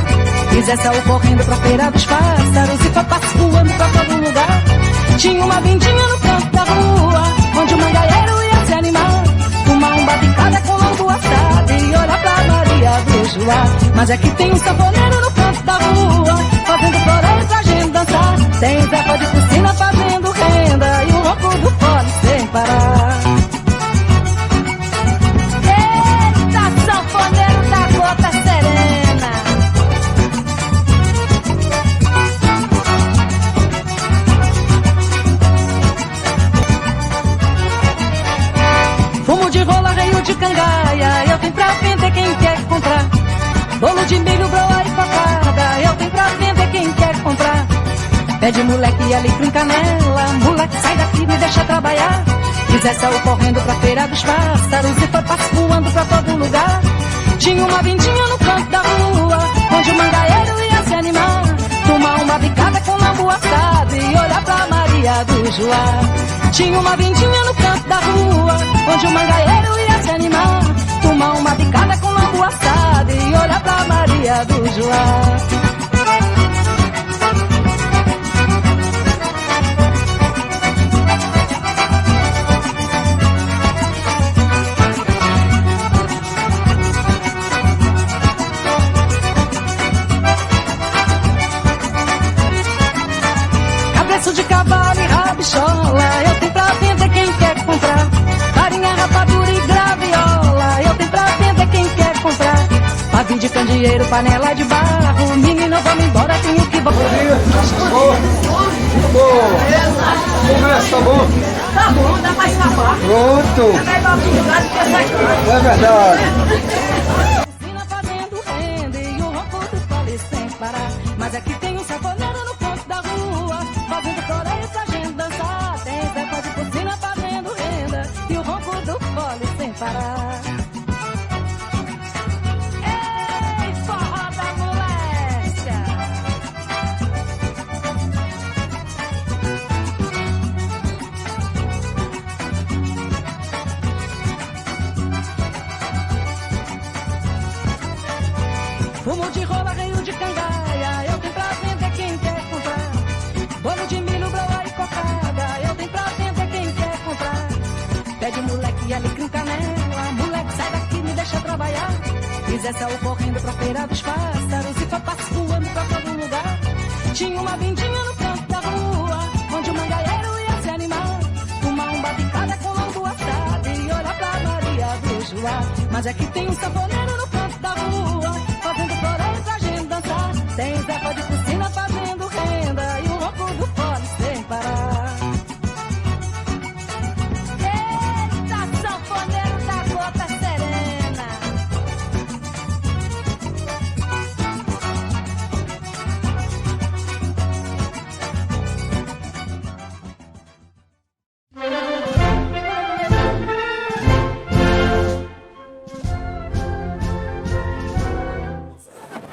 [SPEAKER 14] E Zé saiu correndo pra feira dos pássaros e foi passeando pra todo lugar. Tinha uma vindinha no canto da rua, onde o mangaeiro ia se animar. Tomar um batucada com lombo assado e olhar pra Maria do Joá. Mas aqui tem um sanfoneiro no canto da rua, fazendo coreia pra gente dançar. Tem Zepa de Porcina fazendo renda e o ronco do fole sem parar. Eita, sanfoneiro da gota serena. Fumo de rola, reio de cangaia, eu tenho pra vender quem quer comprar. Bolo de milho, broa e cocada, eu tenho pra vender quem quer comprar. Pede moleque, alecrim, canela, moleque sai daqui, me deixa trabalhar. E Zé saiu correndo pra feira dos pássaros e foi passeando pra todo lugar. Tinha uma vindinha no canto da rua, onde o mangaeiro ia se animar. Tomar uma bicada com lambu assado e olhar pra Maria do Joá. Tinha uma vindinha no canto da rua, onde o mangaeiro ia se animar. Tomar uma bicada com lambu assado e olhar pra Maria do Joá. Cabeça de cavalo e rabichola, eu tenho pra vender quem quer comprar. Farinha, rapadura e graviola, eu tenho pra vender quem quer comprar. Pavio de candeeiro, panela de barro, menino, vamos embora, tenho que voltar.
[SPEAKER 3] Começa, tá bom?
[SPEAKER 6] Tá bom, dá pra escapar.
[SPEAKER 3] Pronto. É verdade.
[SPEAKER 14] Fazendo renda e o ronco do fole sem parar. Mas aqui tem um sanfoneiro no canto da rua, fazendo coreia pra gente dançar. Tem Zepa de Porcina fazendo renda e o ronco do fole sem parar. Ei, forró da moléstia! Fumo de rola, reio de cangaia, eu tenho pra vender quem quer comprar. Bolo de milho, broa e cocada, eu tenho pra vender quem quer comprar. Pede moleque, alecrim, canela, moleque sai daqui, me deixa trabalhar. E Zé saiu correndo pra feira dos pássaros e foi passeando pra todo lugar. Tinha uma vindinha no canto da rua, onde o mangaeiro ia se animar. Tomar um batucada com lombo assado e olhar pra Maria do Joá. Mas aqui tem um sanfoneiro no canto da rua, fazendo coreia pra gente dançar. Tem Zepa de Porcina fazendo renda e o ronco do fole sem parar. Eita, sanfoneiro da gota serena.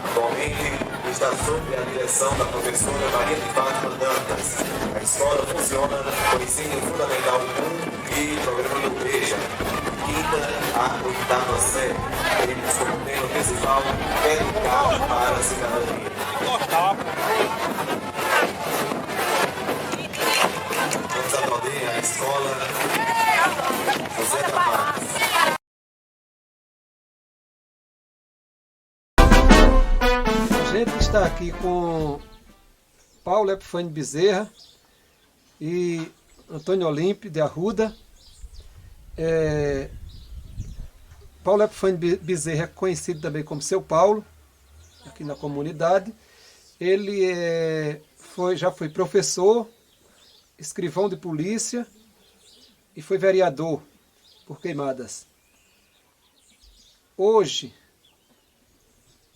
[SPEAKER 13] Atualmente está sob a direção da professora Maria de Fátima Dantas. A escola funciona com ensino fundamental 1 e programa do Beija. Quinta a oitava série. Eles como tema principal educar para a cidadania. Vamos aplaudir a escola José da Paz.
[SPEAKER 3] A gente está aqui com Paulo Epifânio Bezerra e Antônio Olímpio de Arruda. Paulo Epifânio Bezerra é conhecido também como Seu Paulo, aqui na comunidade. Ele já foi professor, escrivão de polícia e foi vereador por Queimadas. Hoje,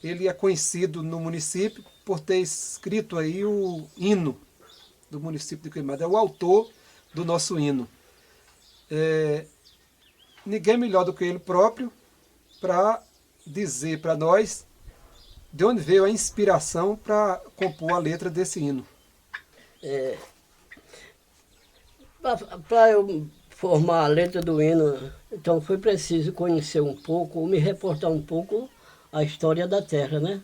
[SPEAKER 3] ele é conhecido no município por ter escrito aí o hino do município de Queimadas. É o autor do nosso hino. Ninguém melhor do que ele próprio para dizer para nós de onde veio a inspiração para compor a letra desse hino.
[SPEAKER 15] Para eu formar a letra do hino, então foi preciso conhecer um pouco, me reportar um pouco a história da Terra, né?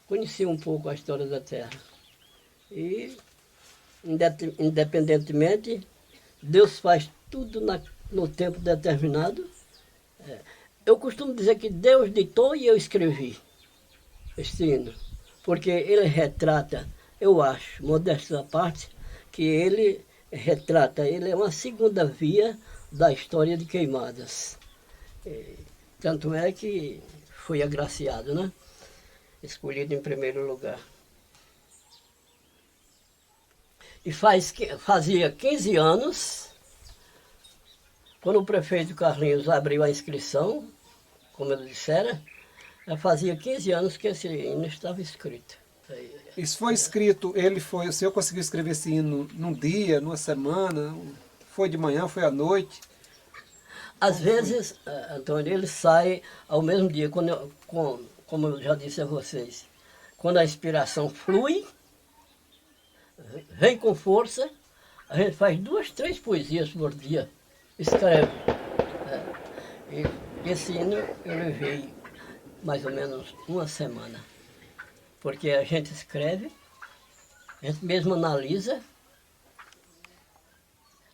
[SPEAKER 15] Conheci um pouco a história da Terra. E, independentemente, Deus faz tudo no tempo determinado. Eu costumo dizer que Deus ditou e eu escrevi este hino, porque ele retrata, eu acho, modéstia à parte, que ele é uma segunda via da história de Queimadas. Tanto é que foi agraciado, né? Escolhido em primeiro lugar. E fazia 15 anos, quando o prefeito Carlinhos abriu a inscrição, como ele dissera, fazia 15 anos que esse hino estava escrito.
[SPEAKER 3] Isso foi escrito, o senhor conseguiu escrever esse hino num dia, numa semana? Foi de manhã, foi à noite?
[SPEAKER 15] Às vezes, Antônio, ele sai ao mesmo dia, como eu já disse a vocês, quando a inspiração flui, vem com força, a gente faz 2, 3 poesias por dia, escreve. E esse hino eu levei mais ou menos uma semana, porque a gente escreve, a gente mesmo analisa,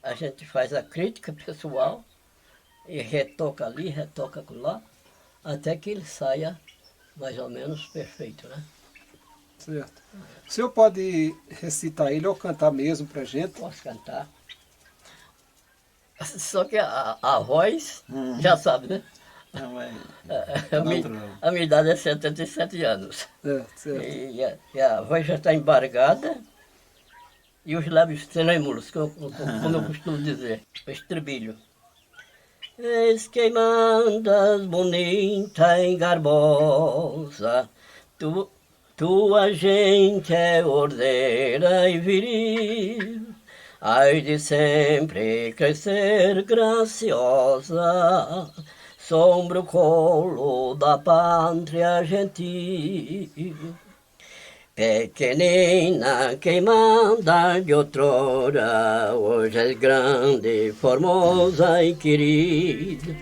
[SPEAKER 15] a gente faz a crítica pessoal e retoca ali, retoca lá, até que ele saia mais ou menos perfeito, né?
[SPEAKER 3] Certo. O senhor pode recitar ele ou cantar mesmo pra gente?
[SPEAKER 15] Posso cantar. Só que a voz, já sabe, né? A minha idade é 77 anos.
[SPEAKER 3] Certo.
[SPEAKER 15] E a voz já está embargada e os lábios trêmulos, como eu costumo dizer. O estribilho. Eis Queimadas bonita e garbosa, tua gente é ordeira e viril, ai de sempre crescer graciosa, sombra o colo da pátria gentil. Pequenina Queimada de outrora, hoje és grande, formosa e querida,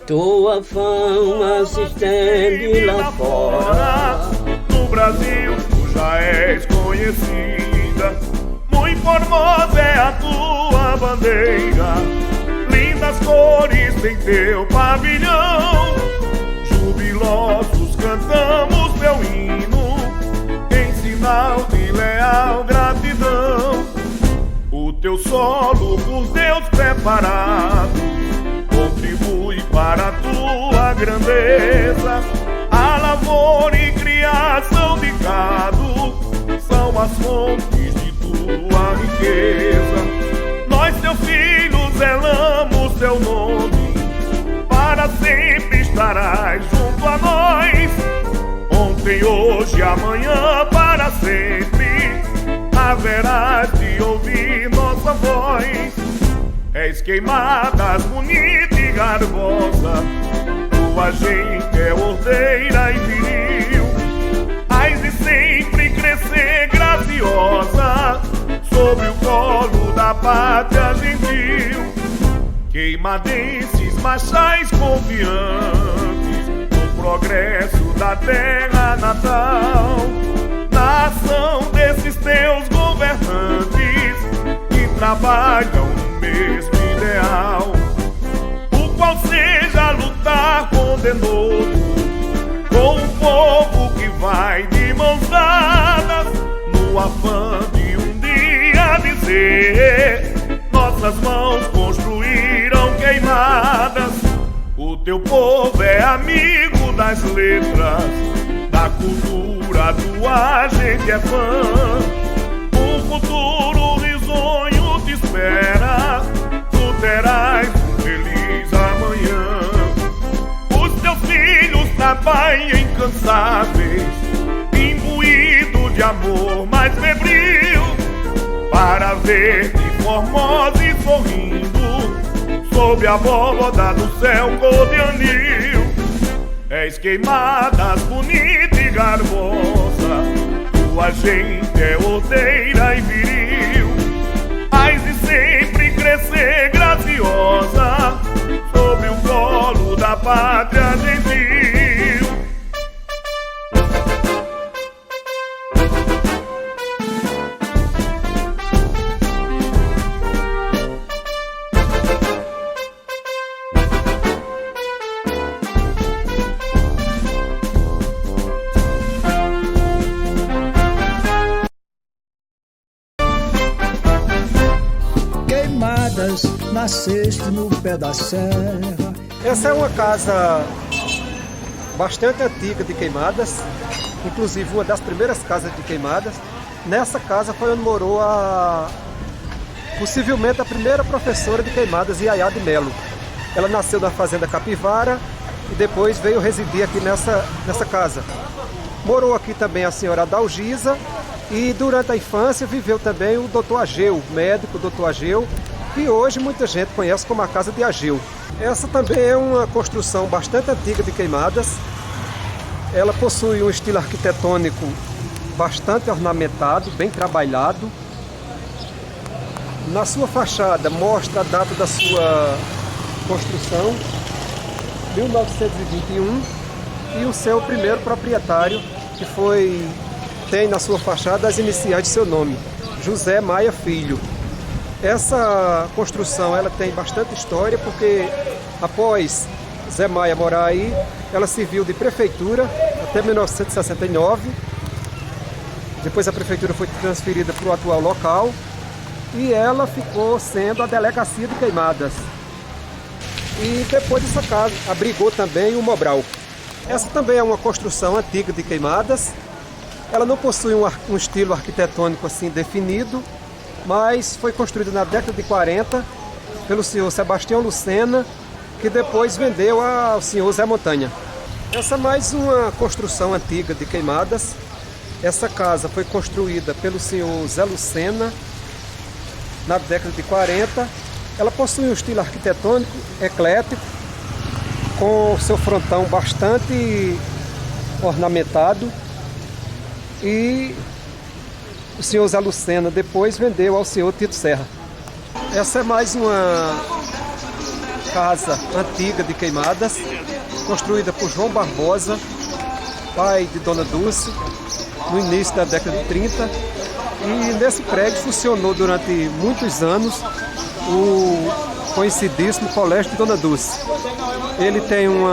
[SPEAKER 15] tua fama se estende lá fora.
[SPEAKER 16] No Brasil tu já és conhecida, muito formosa é a tua bandeira, lindas cores tem teu pavilhão, jubilosos cantamos teu hino, em sinal de leal gratidão. O teu solo por Deus preparado contribui para a tua grandeza, a lavoura e criação de gado são as fontes de tua riqueza. Nós, teus filhos, zelamos teu nome, para sempre estarás junto a nós. Ontem, hoje, amanhã, para sempre haverás de ouvir nossa voz. És Queimadas bonita e garbosa, tua gente é ordeira e viril, hás de sempre crescer graciosa sobre o colo da pátria gentil. Queimadenses marchais confiantes no progresso da terra natal, na ação desses teus governantes que trabalham no mesmo ideal, o qual seja lutar com denodo com um povo que vai de mãos dadas, no afã de um dia dizer: nossas mãos construíram Queimadas. O teu povo é amigo das letras, da cultura, da tua gente é fã. Um futuro risonho te espera, tu terás um feliz amanhã. Os teus filhos trabalham incansáveis, imbuídos de amor mais febril, para ver-te formosa e sorrindo, sob a abóbada do céu cor de anil. És queimadas bonita e garbosa, tua gente é ordeira e viril. Hás de sempre crescer graciosa, sobre o colo da pátria gentil.
[SPEAKER 1] Queimadas, nasceste no pé da serra.
[SPEAKER 3] Essa é uma casa bastante antiga de Queimadas, inclusive uma das primeiras casas de Queimadas. Nessa casa foi onde morou possivelmente a primeira professora de Queimadas, Iaiá de Melo. Ela nasceu na fazenda Capivara e depois veio residir aqui nessa casa. Morou aqui também a senhora Adalgisa e durante a infância viveu também o doutor Ageu, o médico doutor Ageu, que hoje muita gente conhece como a Casa de Ageu. Essa também é uma construção bastante antiga de Queimadas. Ela possui um estilo arquitetônico bastante ornamentado, bem trabalhado. Na sua fachada mostra a data da sua construção, 1921, e o seu primeiro proprietário, que tem na sua fachada as iniciais de seu nome, José Maia Filho. Essa construção ela tem bastante história, porque após Zé Maia morar aí, ela serviu de prefeitura até 1969. Depois a prefeitura foi transferida para o atual local e ela ficou sendo a delegacia de Queimadas. E depois essa casa abrigou também o Mobral. Essa também é uma construção antiga de Queimadas. Ela não possui um estilo arquitetônico assim definido, mas foi construída na década de 40 pelo senhor Sebastião Lucena, que depois vendeu ao senhor Zé Montanha. Essa é mais uma construção antiga de Queimadas. Essa casa foi construída pelo senhor Zé Lucena na década de 40. Ela possui um estilo arquitetônico eclético, com seu frontão bastante ornamentado, e o senhor Zé Lucena depois vendeu ao senhor Tito Serra. Essa é mais uma casa antiga de Queimadas, construída por João Barbosa, pai de Dona Dulce, no início da década de 30. E nesse prédio funcionou durante muitos anos o conhecidíssimo Colégio de Dona Dulce. Ele tem um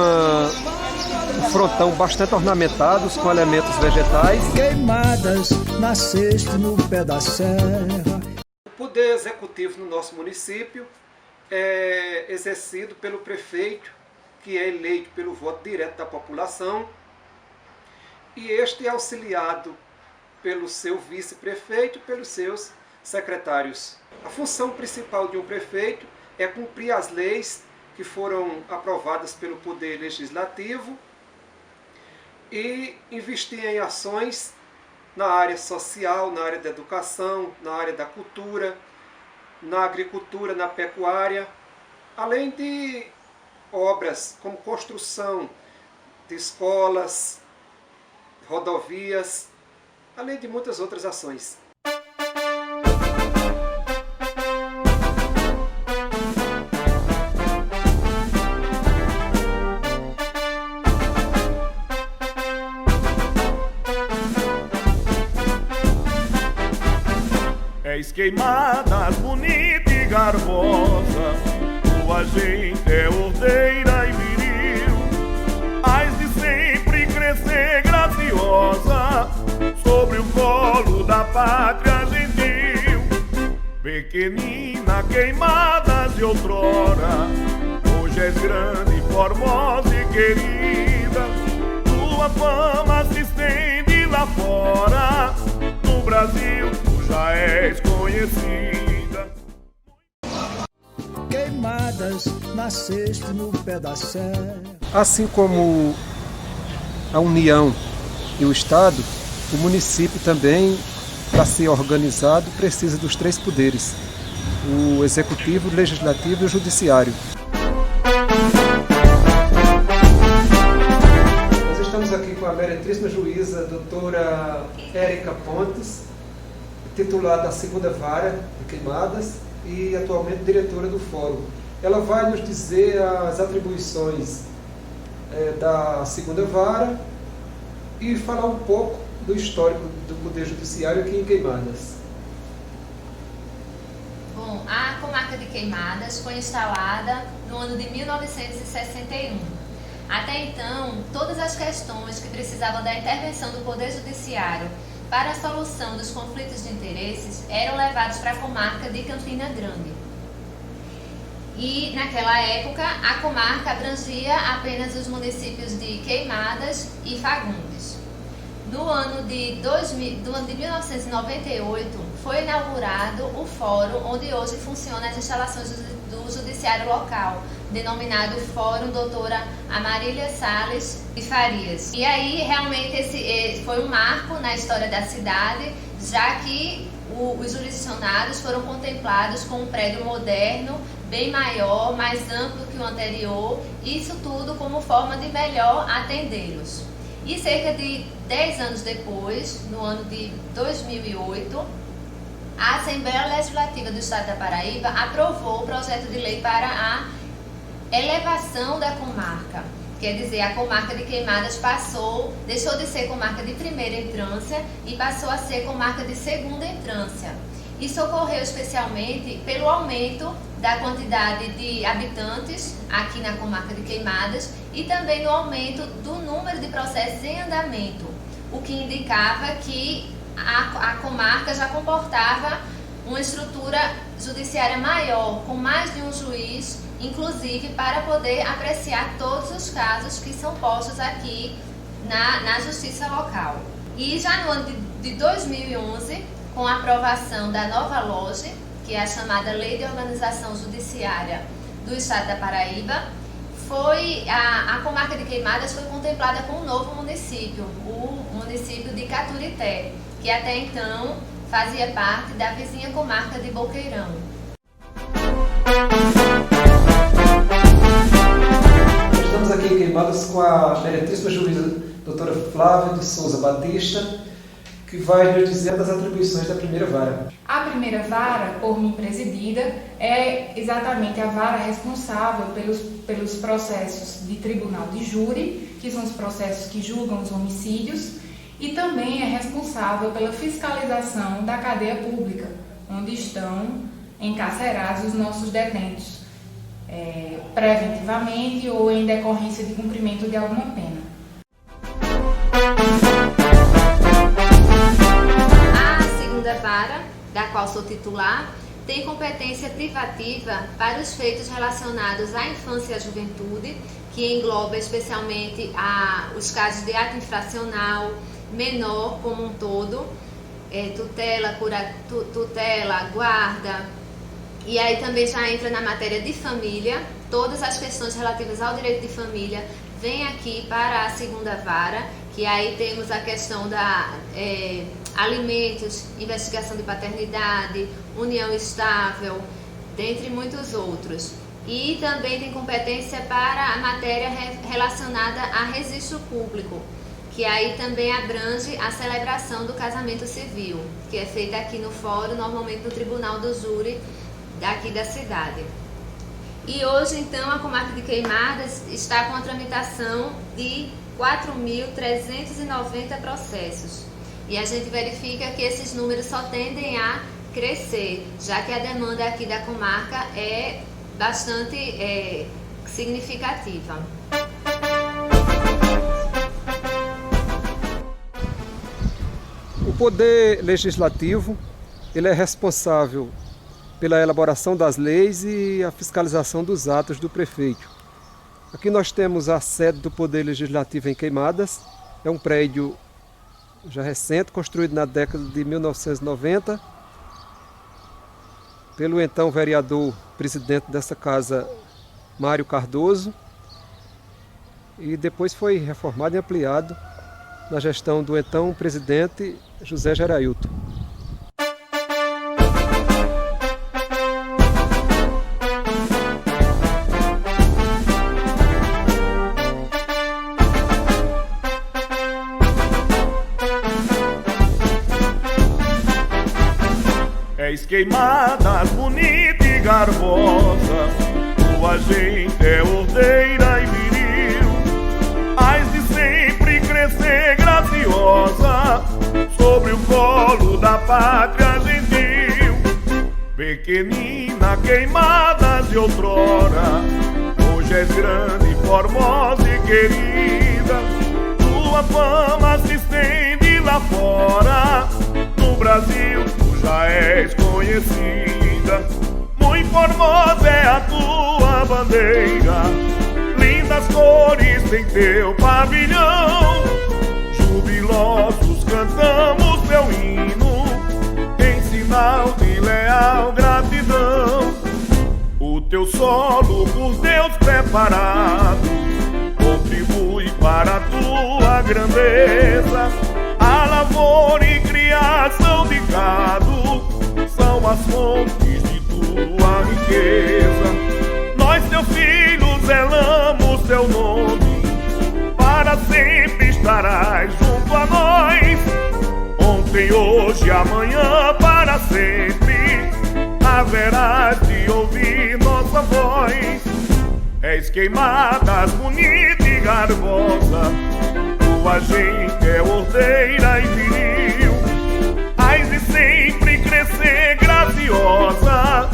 [SPEAKER 3] frontão bastante ornamentado, com elementos vegetais.
[SPEAKER 1] Queimadas, nasceste no pé da serra.
[SPEAKER 3] O poder executivo no nosso município é exercido pelo prefeito, que é eleito pelo voto direto da população, e este é auxiliado pelo seu vice-prefeito e pelos seus secretários. A função principal de um prefeito é cumprir as leis que foram aprovadas pelo Poder Legislativo e investir em ações na área social, na área da educação, na área da cultura, na agricultura, na pecuária, além de obras como construção de escolas, rodovias, além de muitas outras ações.
[SPEAKER 16] És Queimadas, bonita e garbosa, tua gente é ordeira e viril. Hás de sempre crescer graciosa, sobre o colo da pátria gentil. Pequenina Queimadas de outrora, hoje és grande, formosa e querida. Tua fama se estende lá fora. conhecida.
[SPEAKER 1] Queimadas, nasceste no pé da serra.
[SPEAKER 3] Assim como a União e o Estado, o município também, para ser organizado, precisa dos 3 poderes: o Executivo, o Legislativo e o Judiciário. Nós estamos aqui com a meretríssima juíza, doutora Érica Pontes, titular da 2ª Vara de Queimadas e atualmente diretora do Fórum. Ela vai nos dizer as atribuições da 2ª Vara e falar um pouco do histórico do Poder Judiciário aqui em Queimadas.
[SPEAKER 17] Bom, a comarca de Queimadas foi instalada no ano de 1961. Até então, todas as questões que precisavam da intervenção do Poder Judiciário para a solução dos conflitos de interesses eram levados para a comarca de Campina Grande. E, naquela época, a comarca abrangia apenas os municípios de Queimadas e Fagundes. No ano de 1998, foi inaugurado o fórum onde hoje funcionam as instalações do Judiciário Local, denominado Fórum Doutora Amarília Salles de Farias. E aí, realmente, esse foi um marco na história da cidade, já que os jurisdicionados foram contemplados com um prédio moderno, bem maior, mais amplo que o anterior, isso tudo como forma de melhor atendê-los. E cerca de 10 anos depois, no ano de 2008, a Assembleia Legislativa do Estado da Paraíba aprovou o projeto de lei para a elevação da comarca. Quer dizer, a comarca de Queimadas deixou de ser comarca de primeira entrância e passou a ser comarca de segunda entrância. Isso ocorreu especialmente pelo aumento da quantidade de habitantes aqui na comarca de Queimadas e também no aumento do número de processos em andamento, o que indicava que a comarca já comportava uma estrutura judiciária maior, com mais de um juiz, inclusive para poder apreciar todos os casos que são postos aqui na justiça local. E já no ano de 2011, com a aprovação da nova LOGE, que é a chamada Lei de Organização Judiciária do Estado da Paraíba, a comarca de Queimadas foi contemplada com um novo município, o município de Caturité, que até então fazia parte da vizinha comarca de Boqueirão.
[SPEAKER 3] Estamos aqui em Queimadas com a meretríssima juíza doutora Flávia de Souza Batista, que vai nos dizer das atribuições da 1ª Vara.
[SPEAKER 18] A 1ª Vara, por mim presidida, é exatamente a vara responsável pelos processos de tribunal de júri, que são os processos que julgam os homicídios, e também é responsável pela fiscalização da cadeia pública, onde estão encarcerados os nossos detentos, preventivamente ou em decorrência de cumprimento de alguma pena.
[SPEAKER 17] Vara, da qual sou titular, tem competência privativa para os feitos relacionados à infância e à juventude, que engloba especialmente os casos de ato infracional, menor como um todo, tutela, guarda, e aí também já entra na matéria de família, todas as questões relativas ao direito de família vêm aqui para a 2ª Vara, que aí temos a questão da alimentos, investigação de paternidade, união estável, dentre muitos outros. E também tem competência para a matéria relacionada a registro público, que aí também abrange a celebração do casamento civil, que é feita aqui no fórum, normalmente no Tribunal do Júri daqui da cidade. E hoje, então, a comarca de Queimadas está com a tramitação de 4.390 processos. E a gente verifica que esses números só tendem a crescer, já que a demanda aqui da comarca é bastante significativa.
[SPEAKER 3] O Poder Legislativo ele é responsável pela elaboração das leis e a fiscalização dos atos do prefeito. Aqui nós temos a sede do Poder Legislativo em Queimadas, é um prédio já recente, construído na década de 1990, pelo então vereador presidente dessa casa, Mário Cardoso, e depois foi reformado e ampliado na gestão do então presidente José Gerailton.
[SPEAKER 16] És queimadas bonita e garbosa, tua gente é ordeira e viril. Hás de sempre crescer graciosa sobre o colo da pátria gentil. Pequenina, queimada de outrora, hoje és grande, formosa e querida. Tua fama se estende lá fora, no Brasil já és conhecida. Muito formosa é a tua bandeira, lindas cores tem teu pavilhão. Jubilosos cantamos teu hino, em sinal de leal gratidão. O teu solo por Deus preparado contribui para a tua grandeza. A lavoura e criação de gado são as fontes de tua riqueza. Nós, teus filhos, zelamos teu nome, para sempre estarás junto a nós. Ontem, hoje e amanhã, para sempre haverás de ouvir nossa voz. És queimadas bonita e garbosa, tua gente é ordeira e viril. Hás de sempre crescer graciosa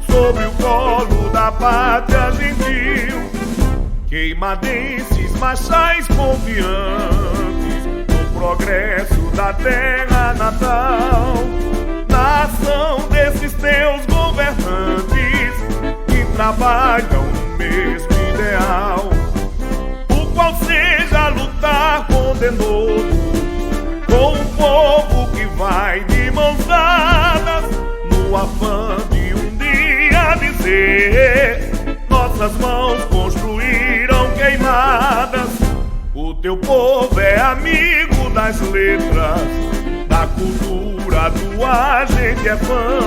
[SPEAKER 16] sobre o colo da pátria gentil. Queimadenses, marchais confiantes no progresso da terra natal, na ação desses teus governantes que trabalham no mesmo ideal, o qual seja lutar condenou com um povo que vai de mãos dadas, no afã de um dia dizer: nossas mãos construíram queimadas. O teu povo é amigo das letras, da cultura, tua gente é fã.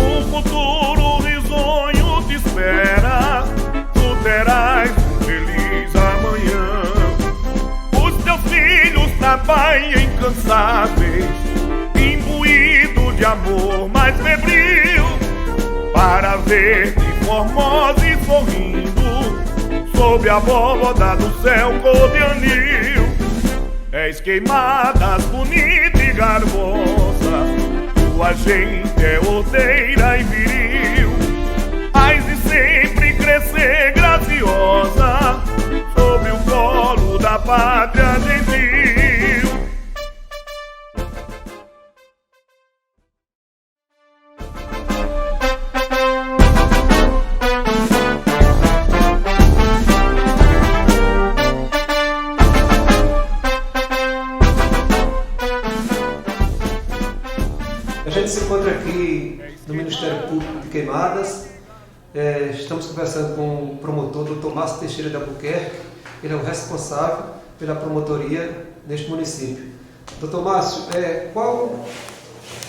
[SPEAKER 16] Um futuro risonho te espera, tu terás um feliz amanhã. Os teus filhos trabalham incansáveis, imbuídos de amor mais febril, para ver-te formosa e sorrindo sob a abóbada do céu cor de anil. És queimadas bonita e garbosa, tua gente é ordeira e viril. Hás de sempre crescer graciosa sob o colo da pátria gentil.
[SPEAKER 2] A gente se encontra aqui no Ministério Público de Queimadas. Estamos conversando com o promotor, Dr. Márcio Teixeira de Albuquerque. Ele é o responsável pela promotoria neste município. Dr. Márcio, qual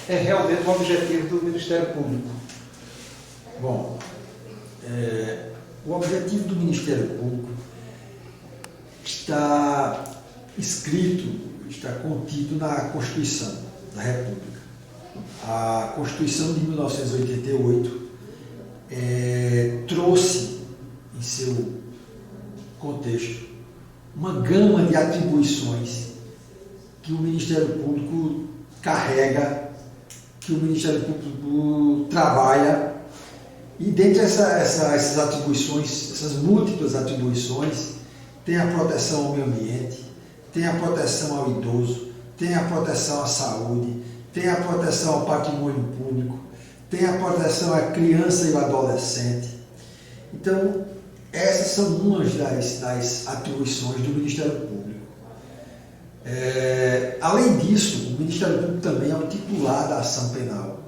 [SPEAKER 2] é realmente o objetivo do Ministério Público?
[SPEAKER 1] Bom, o objetivo do Ministério Público está escrito, está contido na Constituição da República. A Constituição de 1988 trouxe em seu contexto uma gama de atribuições que o Ministério Público carrega, que o Ministério Público trabalha, e dentre essas atribuições, essas múltiplas atribuições, tem a proteção ao meio ambiente, tem a proteção ao idoso, tem a proteção à saúde, tem a proteção ao patrimônio público, tem a proteção à criança e ao adolescente. Então, essas são umas das atribuições do Ministério Público. Além disso, o Ministério Público também é o titular da ação penal.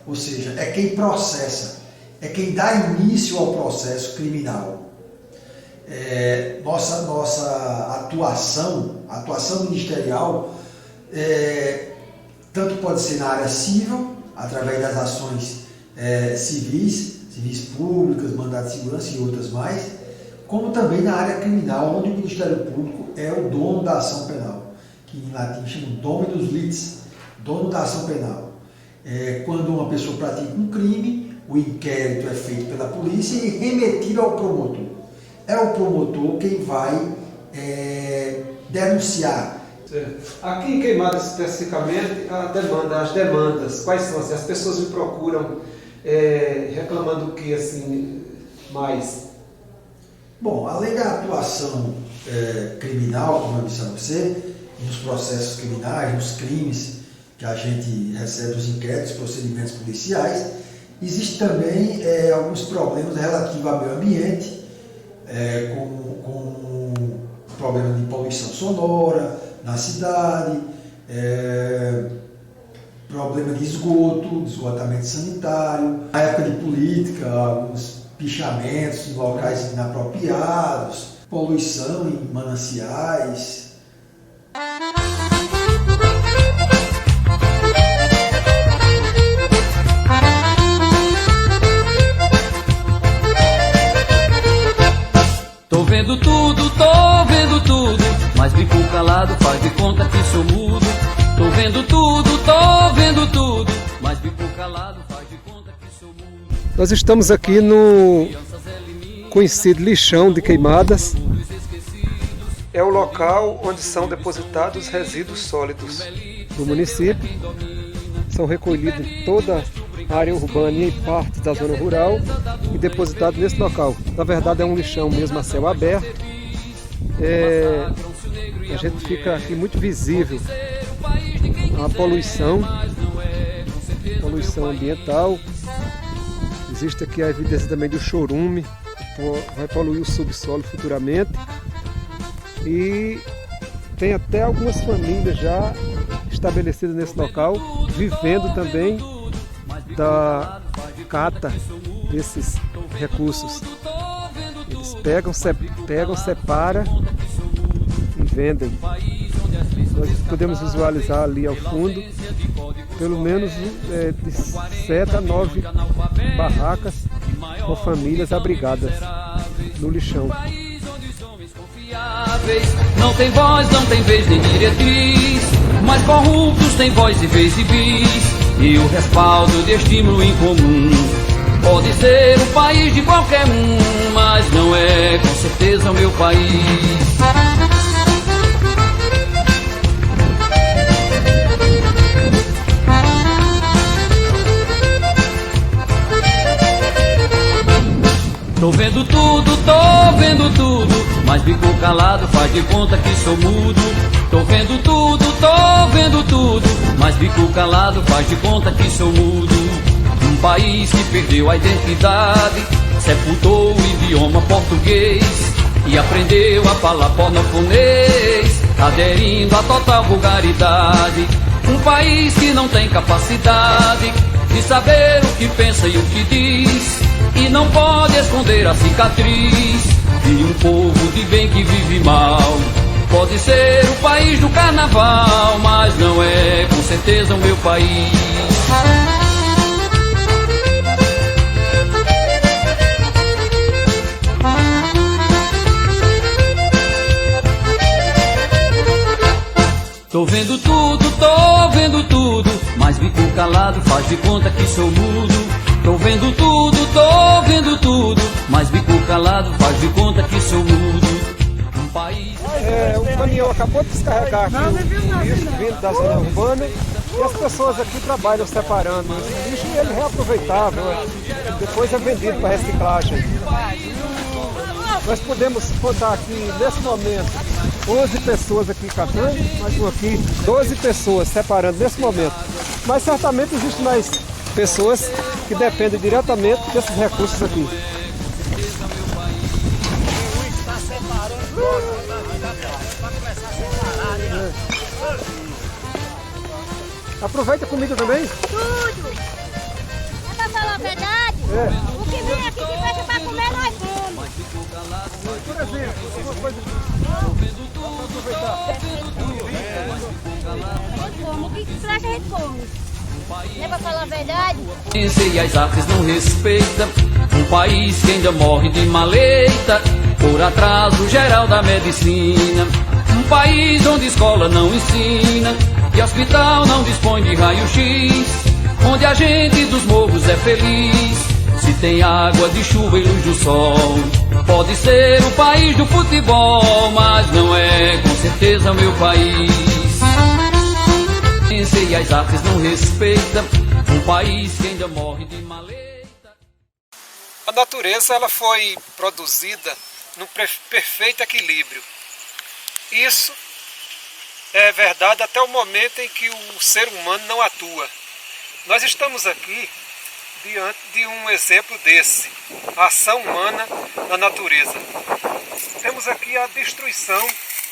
[SPEAKER 1] ou seja, é quem processa, é quem dá início ao processo criminal. Nossa atuação ministerial, tanto pode ser na área civil, através das ações civis públicas, mandato de segurança e outras mais, como também na área criminal, onde o Ministério Público é o dono da ação penal, que em latim chama dominus litis, dono da ação penal. Quando uma pessoa pratica um crime, o inquérito é feito pela polícia e remetido ao promotor. É o promotor quem vai denunciar.
[SPEAKER 2] Aqui em Queimadas, especificamente, as demandas, quais são? As pessoas me procuram reclamando do que, assim, mais?
[SPEAKER 1] Bom, além da atuação criminal, como eu disse a você, nos processos criminais, nos crimes que a gente recebe os inquéritos, procedimentos policiais, existe também alguns problemas relativos ao meio ambiente, com problema de poluição sonora na cidade, problema de esgotamento sanitário, na época de política, alguns pichamentos em locais inapropriados, poluição em mananciais.
[SPEAKER 19] Tô vendo tudo, mas fico calado, faz de conta que sou mudo. Tô vendo tudo, mas fico calado, faz de conta que sou mudo.
[SPEAKER 3] Nós estamos aqui no conhecido lixão de Queimadas. É o local onde são depositados resíduos sólidos do município. São recolhidos em toda a área urbana e em parte da zona rural e depositados nesse local. Na verdade é um lixão mesmo a céu aberto. A gente fica aqui muito visível a poluição ambiental. Existe aqui a evidência também do chorume, vai poluir o subsolo futuramente. E tem até algumas famílias já estabelecidas nesse local, vivendo também da cata desses recursos. Eles pegam, separam e vendem. Nós podemos visualizar ali ao fundo pelo menos de 7 a 9 barracas com famílias abrigadas no lixão.
[SPEAKER 19] Não tem voz, não tem vez nem diretriz, mas corruptos têm voz e vez e bis, e o respaldo de estímulo em comum. Pode ser o país de qualquer um, mas não é com certeza o meu país. Tô vendo tudo, mas fico calado, faz de conta que sou mudo. Tô vendo tudo, mas fico calado, faz de conta que sou mudo. Um país que perdeu a identidade, sepultou o idioma português e aprendeu a falar pornofonês, aderindo à total vulgaridade. Um país que não tem capacidade de saber o que pensa e o que diz, e não pode esconder a cicatriz de um povo de bem que vive mal. Pode ser o país do carnaval, mas não é com certeza o meu país. Tô vendo tudo, mas fico calado, faz de conta que sou mudo. Tô vendo tudo, mas fico calado, faz de conta que sou mudo. Um país...
[SPEAKER 3] O caminhão acabou de descarregar aqui o lixo vindo da zona urbana e as pessoas aqui trabalham separando esse lixo e ele é reaproveitável, depois é vendido para reciclagem. Nós podemos contar aqui nesse momento 11 pessoas aqui catando, mais um aqui, 12 pessoas separando nesse momento. Mas certamente existem mais pessoas que dependem diretamente desses recursos aqui. Aproveita a comida também?
[SPEAKER 20] Tudo! O que vem aqui que presta pra comer, nós comemos.
[SPEAKER 3] Por exemplo, alguma coisa... Vamos aproveitar.
[SPEAKER 20] O que presta a gente come. Não é pra falar a verdade?
[SPEAKER 19] E as artes não respeita um país que ainda morre de maleita por atraso geral da medicina. Um país onde escola não ensina e hospital não dispõe de raio-x, onde a gente dos morros é feliz se tem água de chuva e luz do sol. Pode ser o país do futebol, mas não é com certeza meu país. E as artes não respeita um país que ainda morre de maleita.
[SPEAKER 3] A natureza ela foi produzida num perfeito equilíbrio. Isso é verdade até o momento em que o ser humano não atua. Nós estamos aqui diante de um exemplo desse, a ação humana na natureza. Temos aqui a destruição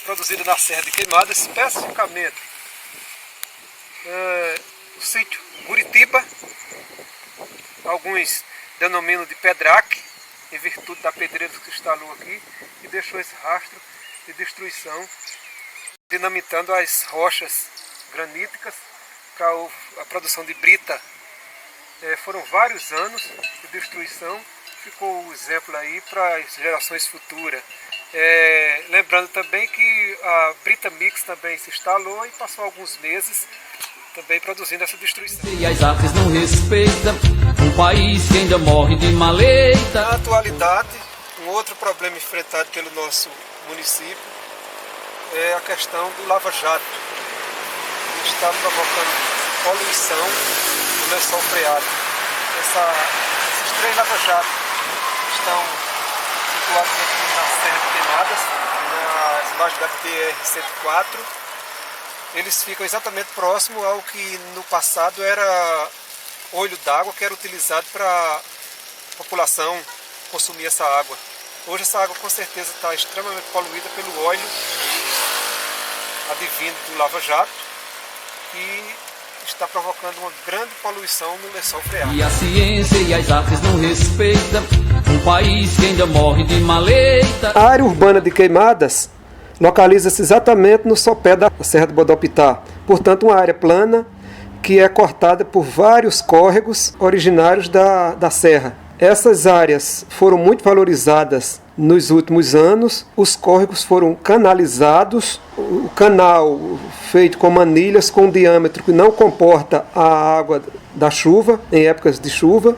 [SPEAKER 3] produzida na Serra de Queimadas, especificamente o sítio Guritiba, alguns denominam de Pedraque, em virtude da pedreira que se instalou aqui, e deixou esse rastro de destruição, dinamitando as rochas graníticas para a produção de brita. Foram vários anos de destruição, ficou o exemplo aí para as gerações futuras. Lembrando também que a brita mix também se instalou e passou alguns meses também produzindo essa destruição.
[SPEAKER 19] E as artes não respeita um país que ainda morre de maleita.
[SPEAKER 3] Na atualidade, um outro problema enfrentado pelo nosso município é a questão do lava-jato, que está provocando poluição no lençol freático. Esses 3 lava-jatos estão situados aqui na Serra de Queimadas, nas imagens da BR-104. Eles ficam exatamente próximo ao que no passado era olho d'água, que era utilizado para a população consumir essa água. Hoje essa água com certeza está extremamente poluída pelo óleo advindo do lava-jato e está provocando uma grande poluição no lençol freático.
[SPEAKER 19] E a ciência e as artes não respeita um país que ainda morre de maleita.
[SPEAKER 3] A área urbana de Queimadas localiza-se exatamente no sopé da Serra do Bodopitá, portanto uma área plana que é cortada por vários córregos originários da serra. Essas áreas foram muito valorizadas nos últimos anos, os córregos foram canalizados, o canal feito com manilhas com um diâmetro que não comporta a água da chuva, em épocas de chuva,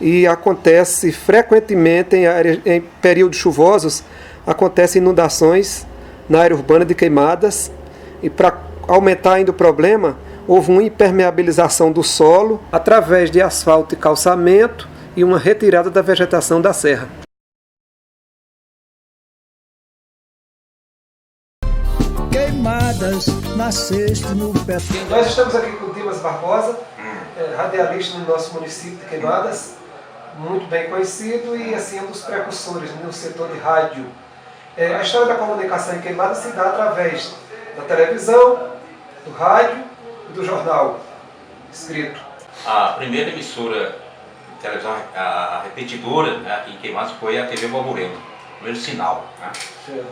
[SPEAKER 3] e acontece frequentemente em períodos chuvosos, acontecem inundações na área urbana de Queimadas, e para aumentar ainda o problema, houve uma impermeabilização do solo através de asfalto e calçamento e uma retirada da vegetação da serra.
[SPEAKER 1] Queimadas, nasceste no pé.
[SPEAKER 3] Nós estamos aqui com o Dimas Barbosa, radialista no nosso município de Queimadas, muito bem conhecido e assim um dos precursores no setor de rádio. A história da comunicação em Queimadas se dá através da televisão, do rádio e do jornal escrito.
[SPEAKER 21] A primeira emissora de televisão, a repetidora, né, aqui em Queimadas foi a TV Borborema, o primeiro sinal. Né?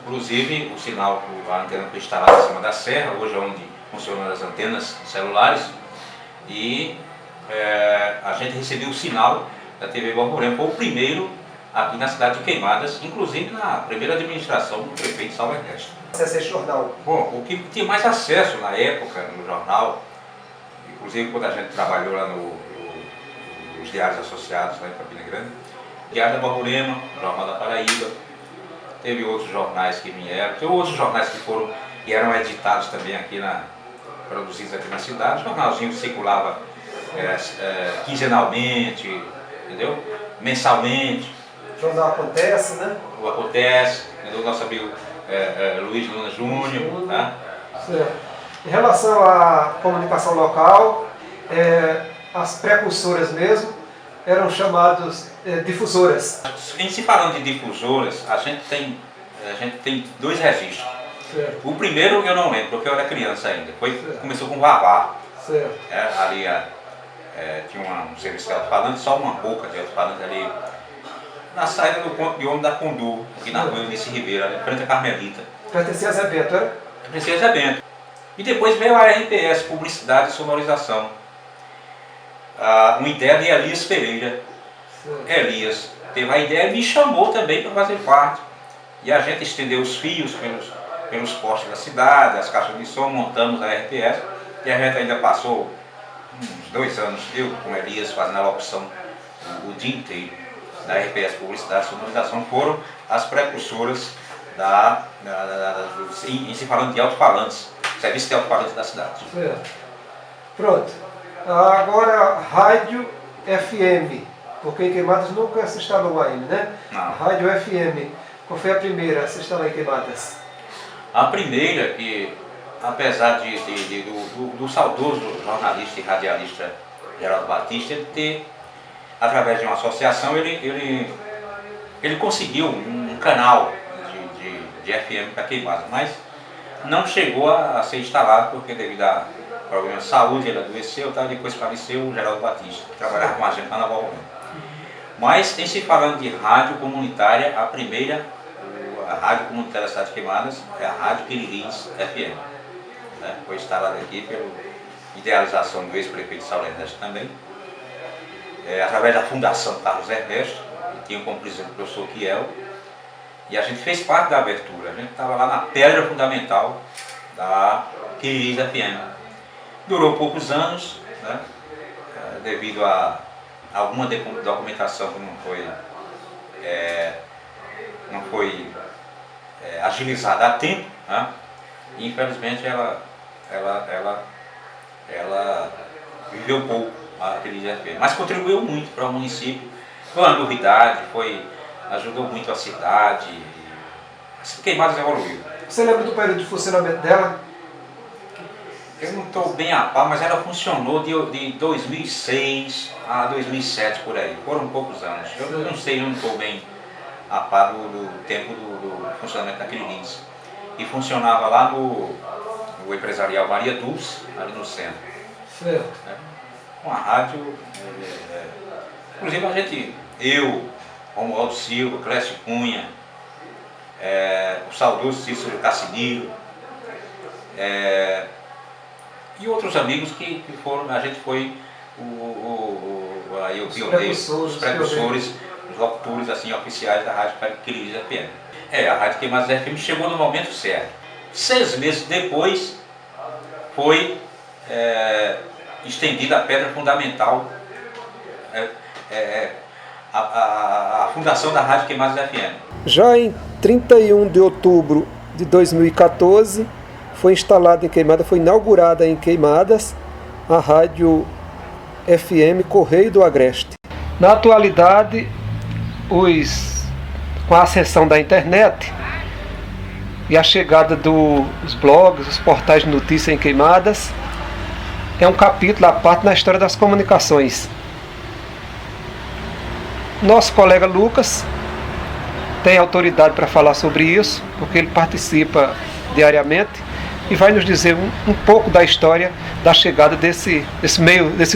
[SPEAKER 21] Inclusive o sinal, a antena foi instalada em cima da serra, hoje é onde funcionam as antenas celulares, e a gente recebeu o sinal da TV Borborema, foi o primeiro aqui na cidade de Queimadas, inclusive na primeira administração do prefeito Sauber Castro.
[SPEAKER 3] Acesso a esse jornal?
[SPEAKER 21] Bom, o que tinha mais acesso na época no jornal, inclusive quando a gente trabalhou lá nos diários associados lá em Campina Grande, Diário da Borborema, Jornal da Paraíba, teve outros jornais que vieram, teve outros jornais que eram editados também aqui, produzidos aqui na cidade, jornalzinho que circulava quinzenalmente, entendeu? Mensalmente.
[SPEAKER 3] O jornal Acontece, né?
[SPEAKER 21] O Acontece, do nosso amigo Luiz Luna Júnior. Tá?
[SPEAKER 3] Certo. Em relação à comunicação local, as precursoras mesmo eram chamadas difusoras.
[SPEAKER 21] Em se falando de difusoras, a gente tem 2 registros.
[SPEAKER 3] Certo.
[SPEAKER 21] O primeiro eu não lembro, porque eu era criança ainda. Começou com Vavá.
[SPEAKER 3] Certo.
[SPEAKER 21] Ali tinha um serviço de alto-falante, só uma boca de alto-falante ali na saída do ponto de ônibus da Condu, aqui na rua Eunice Ribeiro, ali frente à Carmelita.
[SPEAKER 2] Pertencia a Zé Bento, era?
[SPEAKER 21] Pertencia a Zé Bento. E depois veio a RPS, Publicidade e Sonorização. Uma ideia de Elias Pereira. Elias teve a ideia e me chamou também para fazer parte. E a gente estendeu os fios pelos postes da cidade, as caixas de som, montamos a RPS. E a gente ainda passou uns 2 anos, eu com Elias, fazendo a locução o dia inteiro da RPS Publicidade e Sonorização. Foram as precursoras em se falando de alto-falantes, serviço de alto-falantes da cidade.
[SPEAKER 2] Pronto. Agora, rádio FM, porque em Queimadas nunca se instalou ainda, né?
[SPEAKER 21] Não.
[SPEAKER 2] Rádio FM, qual foi a primeira a se instalar em Queimadas?
[SPEAKER 21] A primeira, que apesar do saudoso jornalista e radialista Geraldo Batista, ele ter, através de uma associação, ele conseguiu um canal de FM para Queimadas, mas não chegou a ser instalado porque devido a problemas de saúde ele adoeceu, tá? Depois faleceu o Geraldo Batista, que trabalhava com a gente lá na Nova Romana. Mas, em se falando de rádio comunitária, a primeira, a rádio comunitária da cidade de Queimadas, é a Rádio Piririns FM. Né? Foi instalada aqui pela idealização do ex-prefeito Saulo Ernesto também, através da Fundação Carlos Ernesto, que tinha como presidente o professor Kiel, e a gente fez parte da abertura. A gente estava lá na pedra fundamental da Piririns FM. Durou poucos anos, né? Devido a alguma documentação que não foi agilizada a tempo, né? E infelizmente ela viveu pouco, a Piririns FM, mas contribuiu muito para o município. Foi uma novidade, ajudou muito a cidade. Queimadas evoluiu.
[SPEAKER 2] Você lembra do período de funcionamento dela?
[SPEAKER 21] Eu não estou bem a par, mas ela funcionou de 2006 a 2007 por aí. Foram poucos anos. Eu não sei, eu não estou bem a par do tempo do funcionamento da Piririns. E funcionava lá no empresarial Maria Dulce, ali no centro.
[SPEAKER 2] Certo.
[SPEAKER 21] Com a rádio, inclusive eu, Romualdo Silva, Clécio Cunha, o saudoso Cícero Cassimiro, e outros amigos que foram, a gente foi os precursores, os locutores assim, oficiais da Rádio Piririns FM. A Rádio Queimadas FM chegou no momento certo. 6 meses depois foi estendida a pedra fundamental, a fundação da Rádio Queimadas FM.
[SPEAKER 3] Já em 31 de outubro de 2014, foi instalada em Queimadas, foi inaugurada em Queimadas a Rádio FM Correio do Agreste. Na atualidade, com a ascensão da internet e a chegada dos blogs, os portais de notícias em Queimadas, é um capítulo à parte na história das comunicações. Nosso colega Lucas tem autoridade para falar sobre isso, porque ele participa diariamente e vai nos dizer um pouco da história da chegada desses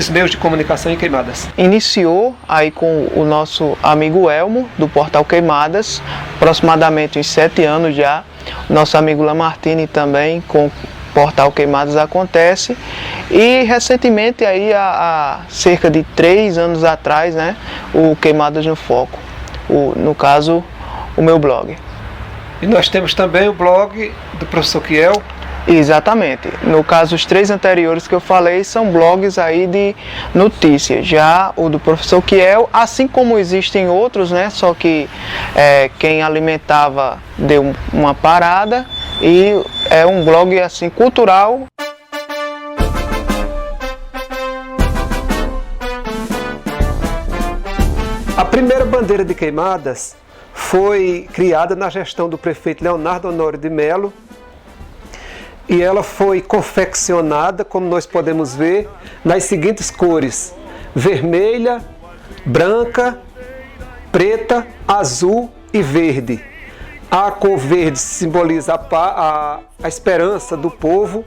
[SPEAKER 3] meios de comunicação em Queimadas.
[SPEAKER 4] Iniciou aí com o nosso amigo Elmo, do Portal Queimadas, aproximadamente uns 7 anos já. O nosso amigo Lamartine também, com o Portal Queimadas Acontece. E recentemente, aí, há cerca de 3 anos atrás, né, o Queimadas no Foco, no caso, o meu blog.
[SPEAKER 3] E nós temos também o blog do professor Kiel.
[SPEAKER 4] Exatamente. No caso, os 3 anteriores que eu falei são blogs aí de notícias. Já o do professor Kiel, assim como existem outros, né? Só que quem alimentava deu uma parada e é um blog assim cultural.
[SPEAKER 3] A primeira bandeira de Queimadas foi criada na gestão do prefeito Leonardo Honório de Melo. E ela foi confeccionada, como nós podemos ver, nas seguintes cores: vermelha, branca, preta, azul e verde. A cor verde simboliza a esperança do povo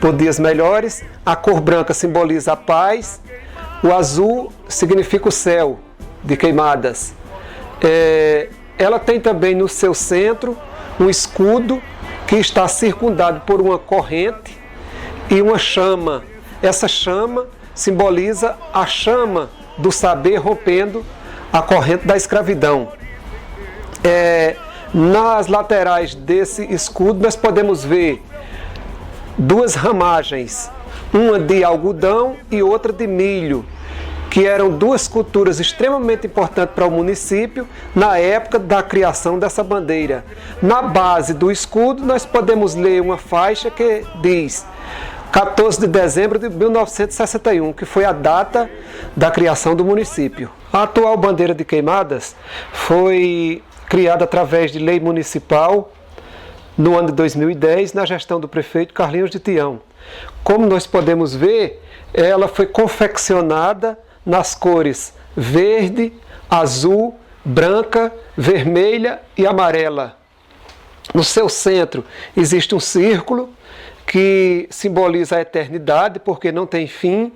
[SPEAKER 3] por dias melhores, a cor branca simboliza a paz, O azul significa o céu de Queimadas. Ela tem também no seu centro um escudo que está circundado por uma corrente e uma chama. Essa chama simboliza a chama do saber rompendo a corrente da escravidão. Nas laterais desse escudo nós podemos ver duas ramagens, uma de algodão e outra de milho, que eram duas culturas extremamente importantes para o município na época da criação dessa bandeira. Na base do escudo nós podemos ler uma faixa que diz 14 de dezembro de 1961, que foi a data da criação do município. A atual bandeira de Queimadas foi criada através de lei municipal no ano de 2010, na gestão do prefeito Carlinhos de Tião. Como nós podemos ver, ela foi confeccionada nas cores verde, azul, branca, vermelha e amarela. No seu centro existe um círculo que simboliza a eternidade, porque não tem fim.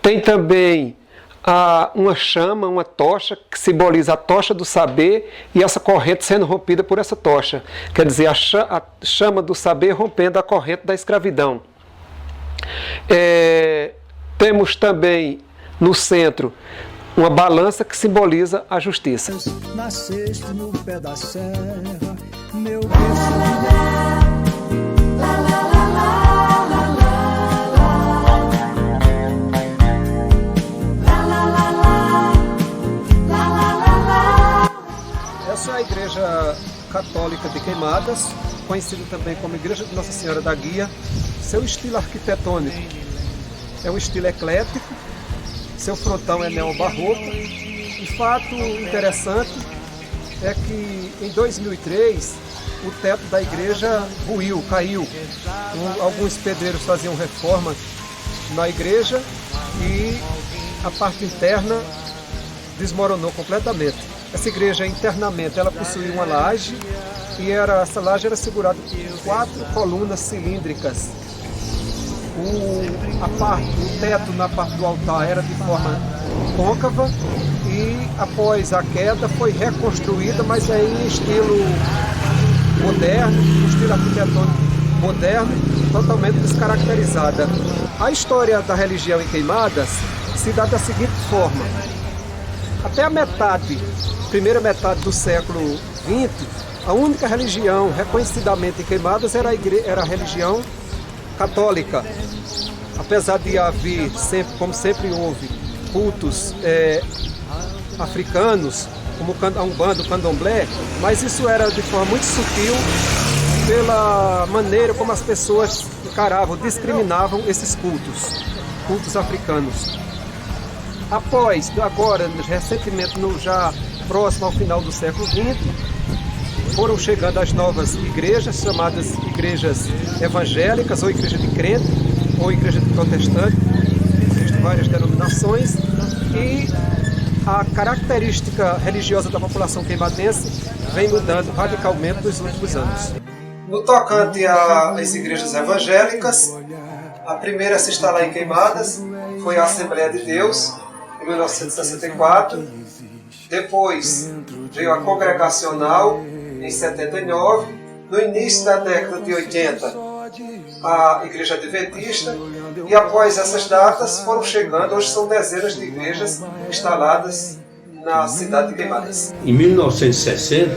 [SPEAKER 3] Tem também uma chama, uma tocha, que simboliza a tocha do saber, e essa corrente sendo rompida por essa tocha. Quer dizer, a chama do saber rompendo a corrente da escravidão. Temos também no centro uma balança que simboliza a justiça.
[SPEAKER 1] Nasceste no pé da serra, meu
[SPEAKER 2] Essa é a Igreja Católica de Queimadas, conhecida também como Igreja de Nossa Senhora da Guia. Seu estilo arquitetônico é um estilo eclético, seu frontão é neobarroco. E fato interessante é que em 2003 o teto da igreja ruiu, caiu. Alguns pedreiros faziam reforma na igreja e a parte interna desmoronou completamente. Essa igreja internamente ela possuía uma laje e essa laje era segurada por 4 colunas cilíndricas. O teto na parte do altar era de forma côncava e após a queda foi reconstruída, mas aí em estilo moderno, estilo arquitetônico moderno, totalmente descaracterizada. A história da religião em Queimadas se dá da seguinte forma: até a primeira metade do século XX, a única religião reconhecidamente em Queimadas era a religião católica. Apesar de haver, como sempre houve, cultos africanos, como a Umbanda, o Candomblé, mas isso era de forma muito sutil pela maneira como as pessoas encaravam, discriminavam esses cultos africanos. Após, agora, recentemente, já próximo ao final do século XX, foram chegando as novas igrejas, chamadas igrejas evangélicas, ou igreja de crente, ou igreja de protestante. Existem várias denominações e a característica religiosa da população queimadense vem mudando radicalmente nos últimos anos. No tocante às igrejas evangélicas, a primeira a se instalar em Queimadas foi a Assembleia de Deus, em 1964. Depois veio a Congregacional, em 79. No início da década de 80, a Igreja Adventista. E após essas datas foram chegando, hoje são dezenas de igrejas instaladas na cidade de Queimadas.
[SPEAKER 5] Em 1960,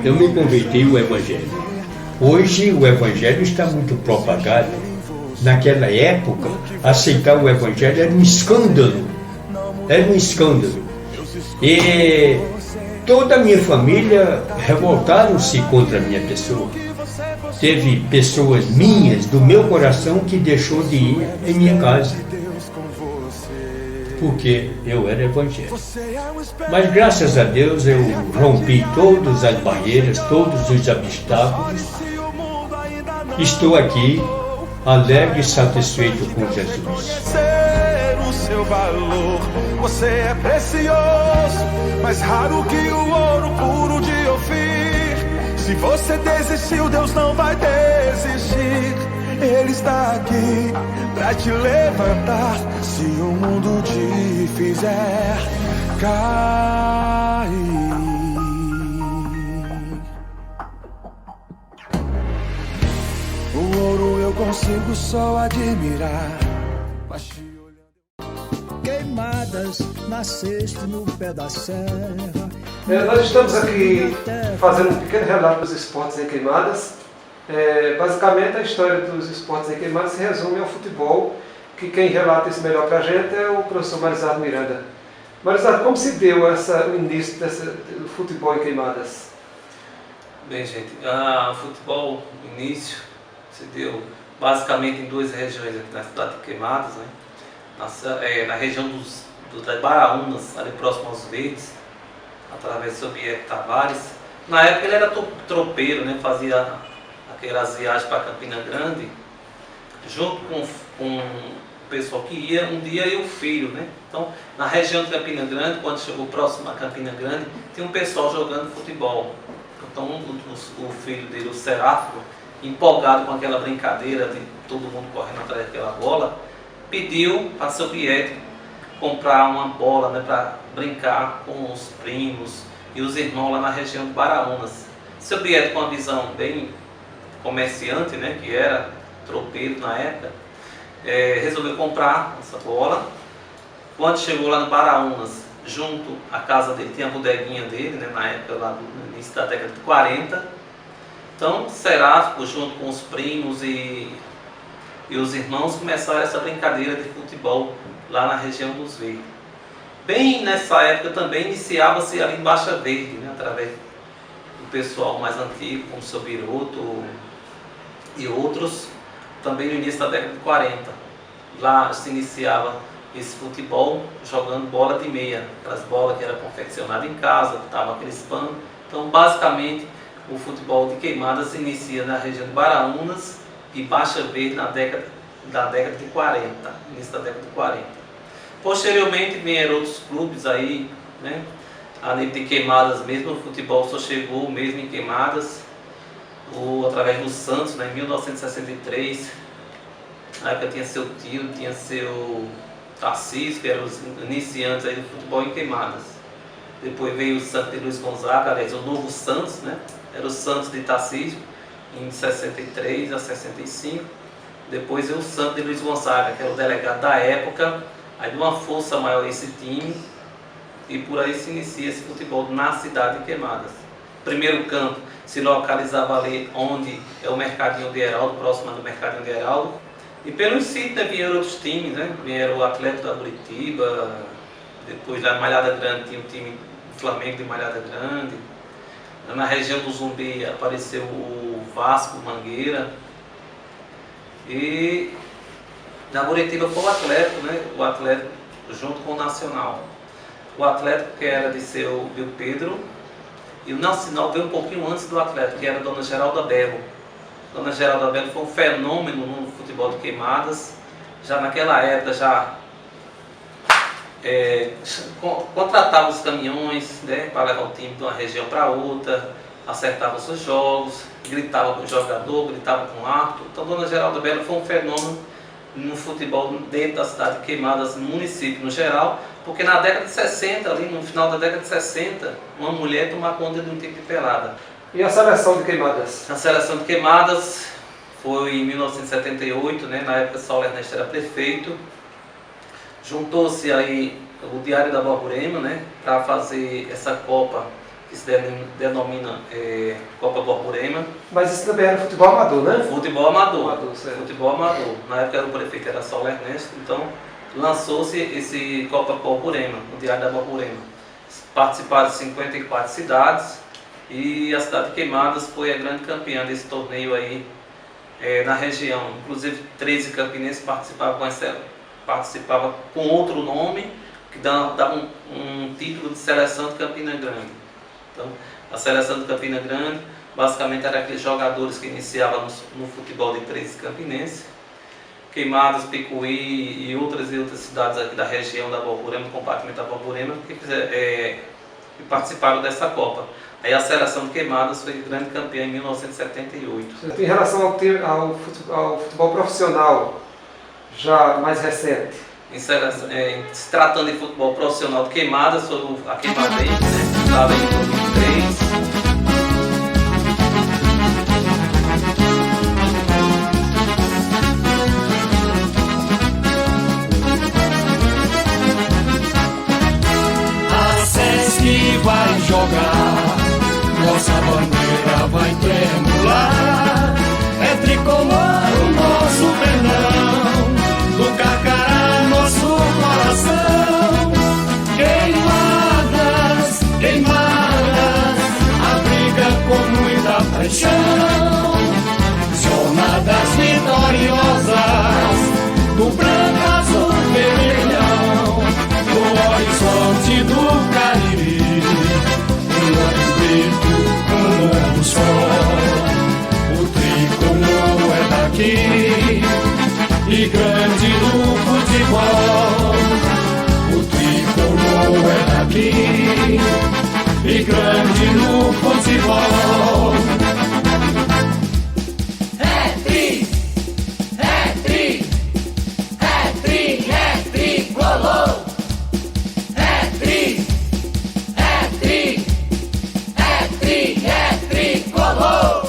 [SPEAKER 5] eu me converti ao Evangelho. Hoje o Evangelho está muito propagado. Naquela época, aceitar o Evangelho era um escândalo. Era um escândalo. E toda a minha família revoltaram-se contra a minha pessoa. Teve pessoas minhas, do meu coração, que deixou de ir em minha casa. Porque eu era evangélico. Mas graças a Deus eu rompi todas as barreiras, todos os obstáculos. Estou aqui, alegre e satisfeito com Jesus.
[SPEAKER 22] O seu valor, você é precioso, mais raro que o ouro puro de Ofir. Se você desistiu, Deus não vai desistir. Ele está aqui pra te levantar se o mundo te fizer cair. O ouro eu consigo só admirar.
[SPEAKER 1] Queimadas, nasceste no pé da serra.
[SPEAKER 2] Nós estamos aqui fazendo um pequeno relato dos esportes em Queimadas. Basicamente a história dos esportes em Queimadas se resume ao futebol, que quem relata isso melhor para a gente é o professor Marizardo Miranda. Marizardo, como se deu o início do futebol em Queimadas?
[SPEAKER 8] Bem, gente, o futebol, o início, se deu basicamente em duas regiões aqui na cidade de Queimadas, né? Na região das Baraunas, ali próximo aos Verdes, através do seu Bier Tavares. Na época ele era tropeiro, né? Fazia aquelas viagens para Campina Grande, junto com o pessoal que ia, um dia e o filho, né? Então, na região de Campina Grande, quando chegou próximo a Campina Grande, tinha um pessoal jogando futebol. Então, o filho dele, o Seráfico, empolgado com aquela brincadeira de todo mundo correndo atrás daquela bola, pediu para seu Biet comprar uma bola, né, para brincar com os primos e os irmãos lá na região de Baraunas. Seu Biet, com uma visão bem comerciante, né, que era tropeiro na época, resolveu comprar essa bola. Quando chegou lá no Baraunas, junto à casa dele, tinha a bodeguinha dele, né, na época lá no início da década de 40. Então, Seráfico, junto com os primos e os irmãos, começaram essa brincadeira de futebol lá na região dos Verdes. Bem nessa época também iniciava-se ali em Baixa Verde, né, através do pessoal mais antigo, como o seu Biroto e outros, também no início da década de 40. Lá se iniciava esse futebol jogando bola de meia, aquelas bolas que eram confeccionadas em casa, que estavam aqueles panos. Então, basicamente, o futebol de Queimadas se inicia na região de Baraunas e Baixa Verde na década de 40, início da década de 40. Posteriormente vieram outros clubes aí, né? A nível de Queimadas mesmo, o futebol só chegou mesmo em Queimadas, através do Santos, né? Em 1963. Na época tinha seu tio, tinha seu Tarcísio, que eram os iniciantes aí do futebol em Queimadas. Depois veio o Santos de Luiz Gonzaga, aliás, o novo Santos, né? Era o Santos de Tarcísio, em 63 a 65. Depois veio o Santos de Luiz Gonzaga, que era o delegado da época. Aí deu uma força maior esse time e por aí se inicia esse futebol na cidade de Queimadas. Primeiro campo se localizava ali onde é o Mercadinho de Heraldo, próximo do Mercadinho de Heraldo. E pelos sítios, né, vieram outros times, né? Vieram o Atlético da Curitiba, depois da Malhada Grande tinha o time do Flamengo de Malhada Grande. Na região do Zumbi apareceu o Vasco Mangueira. E na Curitiba foi o Atlético, né? O Atlético junto com o Nacional. O Atlético, que era de seu Bill Pedro, e o Nacional veio um pouquinho antes do Atlético, que era a Dona Geralda Belo. A Dona Geralda Belo foi um fenômeno no futebol de Queimadas. Já naquela época, contratava os caminhões, né, para levar o time de uma região para outra, acertava os seus jogos, gritava com o jogador, gritava com o árbitro. Então, Dona Geralda Belo foi um fenômeno no futebol dentro da cidade de Queimadas, no município no geral, porque na década de 60, ali no final da década de 60, uma mulher tomou conta de um time de pelada.
[SPEAKER 2] E a seleção de Queimadas?
[SPEAKER 8] A seleção de Queimadas foi em 1978, né, na época Saulo Ernesto era prefeito. Juntou-se aí o Diário da Borborema, né, para fazer essa Copa, que se denomina Copa Borborema.
[SPEAKER 2] Mas isso também era futebol amador, né?
[SPEAKER 8] Futebol amador. Futebol amador. Na época o prefeito era Saulo Ernesto, então lançou-se esse Copa Borborema, o Diário da Borborema. Participaram de 54 cidades e a cidade de Queimadas foi a grande campeã desse torneio aí na região. Inclusive 13 campinenses participavam com outro nome, que dava um título de seleção de Campina Grande. Então, a seleção de Campina Grande, basicamente, era aqueles jogadores que iniciavam no futebol de 13 campinenses. Queimadas, Picuí e outras cidades aqui da região da Borborema, do compartimento da Borborema, que que participaram dessa Copa. Aí a seleção de Queimadas foi grande campeã em 1978.
[SPEAKER 2] Em relação ao futebol profissional, já mais recente?
[SPEAKER 8] Se tratando de futebol profissional de Queimadas, foi a Queimadense, né, que estava em 2003.
[SPEAKER 19] Vai jogar, nossa bandeira vai tremular. É tricolor o nosso perdão, do Carcará nosso coração. Queimadas, queimadas, a briga com muita paixão. Jornadas vitoriosas, do branco, azul, vermelhão, no horizonte do Cariri. Um novo sol, o tricolor é daqui e grande no futebol. O tricolor é daqui e grande no futebol. É tri, é tri, é tri, é tricolor. É tri, é tri, é tricolor.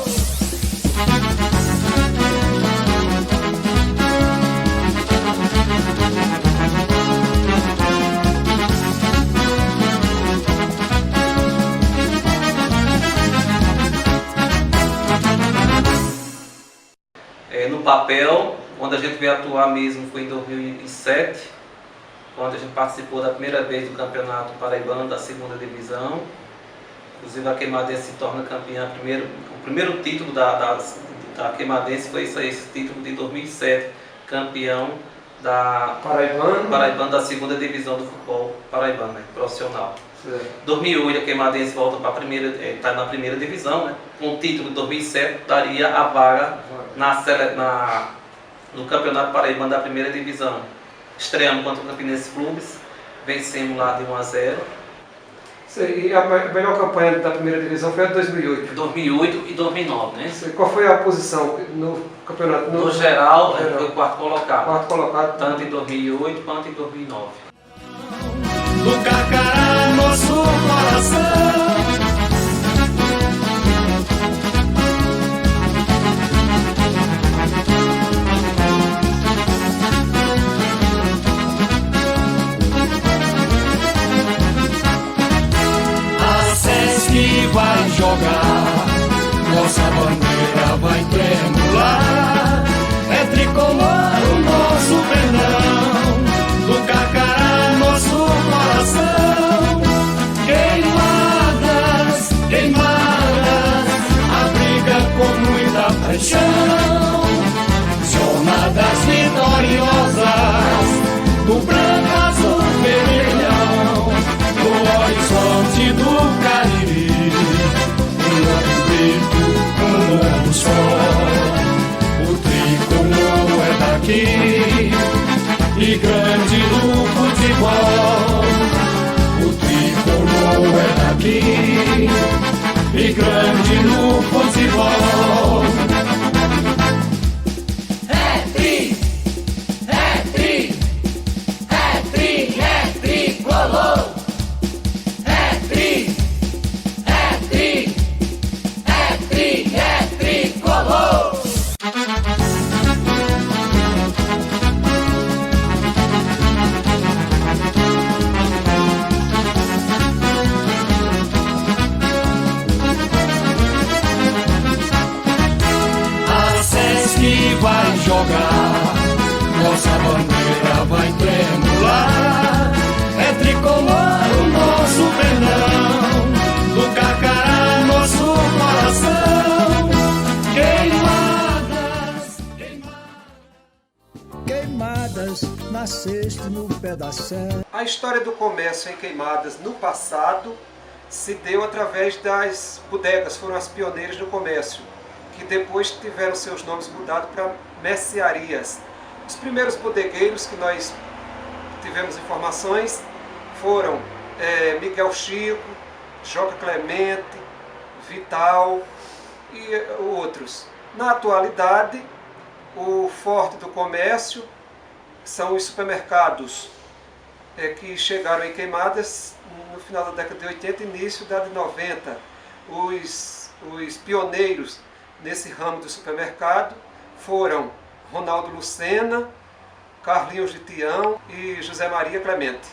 [SPEAKER 8] No papel, quando a gente veio atuar mesmo foi em 2007, quando a gente participou da primeira vez do Campeonato Paraibano da 2ª Divisão. Inclusive a Queimadense se torna campeã. O primeiro título da Queimadense foi esse título de 2007, campeão da Paraibano da 2ª Divisão do futebol paraibano, né, profissional. Em 2008 a Queimadense volta para a primeira, está na 1ª divisão, né, com o título de 2007 daria a vaga no Campeonato Paraibano da 1ª Divisão. Estreamos contra o Campinense Clubes, vencemos lá de 1-0.
[SPEAKER 2] E a melhor campanha da 1ª divisão foi a de 2008?
[SPEAKER 8] 2008 e 2009, né?
[SPEAKER 2] Qual foi a posição no campeonato?
[SPEAKER 8] No geral, foi o quarto colocado.
[SPEAKER 2] Quarto colocado.
[SPEAKER 8] Tanto em 2008 quanto em 2009.
[SPEAKER 19] Do Carcará, nosso coração. Vai jogar, nossa bandeira vai tremular. É tricolor o nosso perdão, do Carcará nosso coração. Queimadas, queimadas, a briga com muita paixão. Jornadas vitoriosas, do branco, azul, vermelhão, no horizonte do Cariri. Um novo sol, o tricolor é daqui e grande no futebol. O tricolor é daqui e grande no futebol. É tri, é tri, é tri, é tricolor. É tri, é tri, é tricolor. A Sesc vai jogar, nossa bandeira vai tremular. É tricolor o nosso perdão, do Carcará nosso coração.
[SPEAKER 1] Queimadas, nasceste no pé da serra.
[SPEAKER 2] A história do comércio em Queimadas no passado se deu através das bodegas, foram as pioneiras do comércio, que depois tiveram seus nomes mudados para mercearias. Os primeiros bodegueiros que nós tivemos informações foram Miguel Chico, Joca Clemente, Vital e outros. Na atualidade, o forte do comércio são os supermercados que chegaram em Queimadas no final da década de 80 e início da de 90. Os pioneiros nesse ramo do supermercado foram Ronaldo Lucena, Carlinhos de Tião e José Maria Clemente.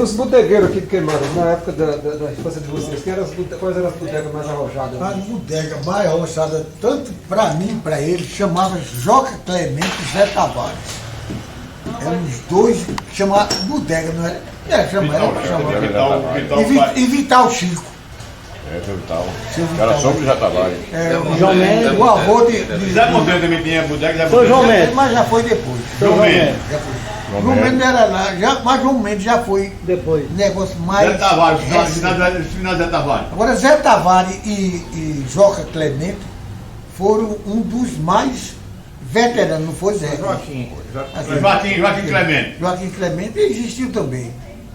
[SPEAKER 3] Os bodegueiros aqui de Queimadas, na época da infância de vocês, quais eram as bodegas mais arrojadas?
[SPEAKER 1] As bodegas mais arrojadas, tanto para mim e para ele, chamava Joca Clemente e Zé Tavares. Eram os dois que chamavam bodega, não era? E Vital Chico.
[SPEAKER 7] Vital. Era sobre Zé Tavares.
[SPEAKER 1] João Mendes, o avô de
[SPEAKER 7] Zé Monteiro também tinha bodega.
[SPEAKER 1] João Mendes, mas já foi depois. João Mendes não era lá, mas João Mendes já foi depois. Negócio mais.
[SPEAKER 7] Zé Tavares, final Zé Tavares.
[SPEAKER 1] Agora, Zé Tavares e Joca Clemente foram um dos mais veteranos, não foi Zé?
[SPEAKER 7] Joaquim Clemente.
[SPEAKER 1] Joaquim Clemente existiu também.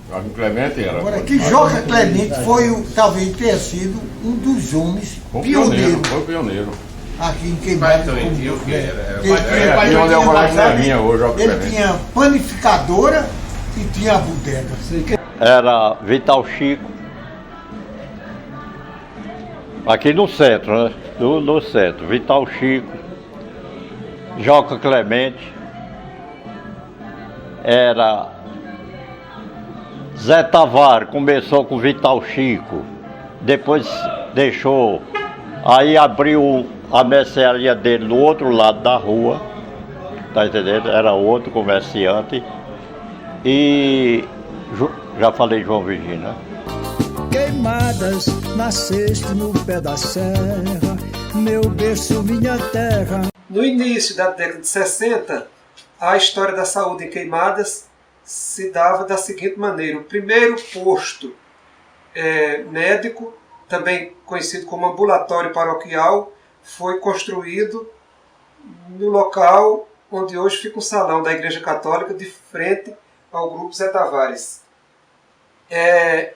[SPEAKER 7] Joaquim Clemente era.
[SPEAKER 1] Agora, que Joca Clemente foi, talvez tenha sido um dos homens pioneiros.
[SPEAKER 7] Foi pioneiro.
[SPEAKER 1] Aqui em Queimadas. Ele tinha panificadora e tinha a bodega.
[SPEAKER 9] Era Vital Chico. Aqui no centro, né? No centro. Vital Chico. Joca Clemente. Era Zé Tavares, começou com Vital Chico. Depois deixou. Aí abriu a mercearia dele do outro lado da rua, tá entendendo? Era outro comerciante. E já falei João Virgínio, né?
[SPEAKER 1] Queimadas, nasceste no pé da serra, meu berço, minha terra.
[SPEAKER 2] No início da década de 60, a história da saúde em Queimadas se dava da seguinte maneira. O primeiro posto médico, também conhecido como ambulatório paroquial, foi construído no local onde hoje fica o salão da Igreja Católica, de frente ao Grupo Zé Tavares.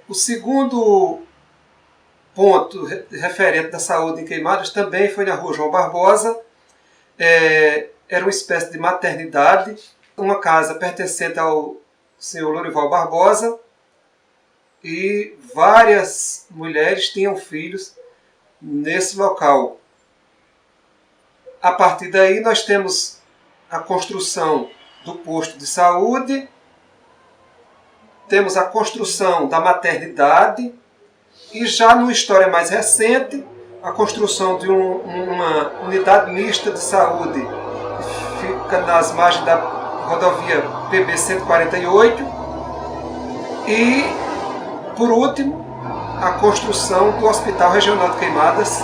[SPEAKER 2] O segundo ponto referente da saúde em Queimadas também foi na Rua João Barbosa. Era uma espécie de maternidade, uma casa pertencente ao senhor Lourival Barbosa, e várias mulheres tinham filhos nesse local. A partir daí nós temos a construção do posto de saúde, temos a construção da maternidade e já numa história mais recente, a construção de uma unidade mista de saúde que fica nas margens da rodovia PB-148 e, por último, a construção do Hospital Regional de Queimadas,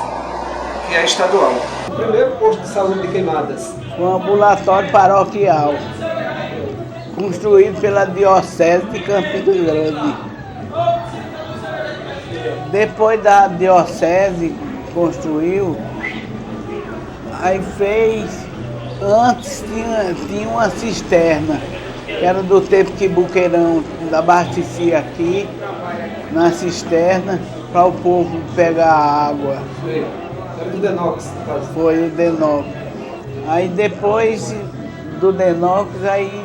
[SPEAKER 2] que é estadual. O primeiro posto de saúde de Queimadas.
[SPEAKER 10] Um ambulatório paroquial, construído pela Diocese de Campina Grande. Depois da Diocese construiu, aí fez, antes tinha uma cisterna, que era do tempo que Buqueirão abastecia aqui, na cisterna, para o povo pegar água.
[SPEAKER 2] Era do Denox.
[SPEAKER 10] Foi o Denox. Aí depois do Denox, aí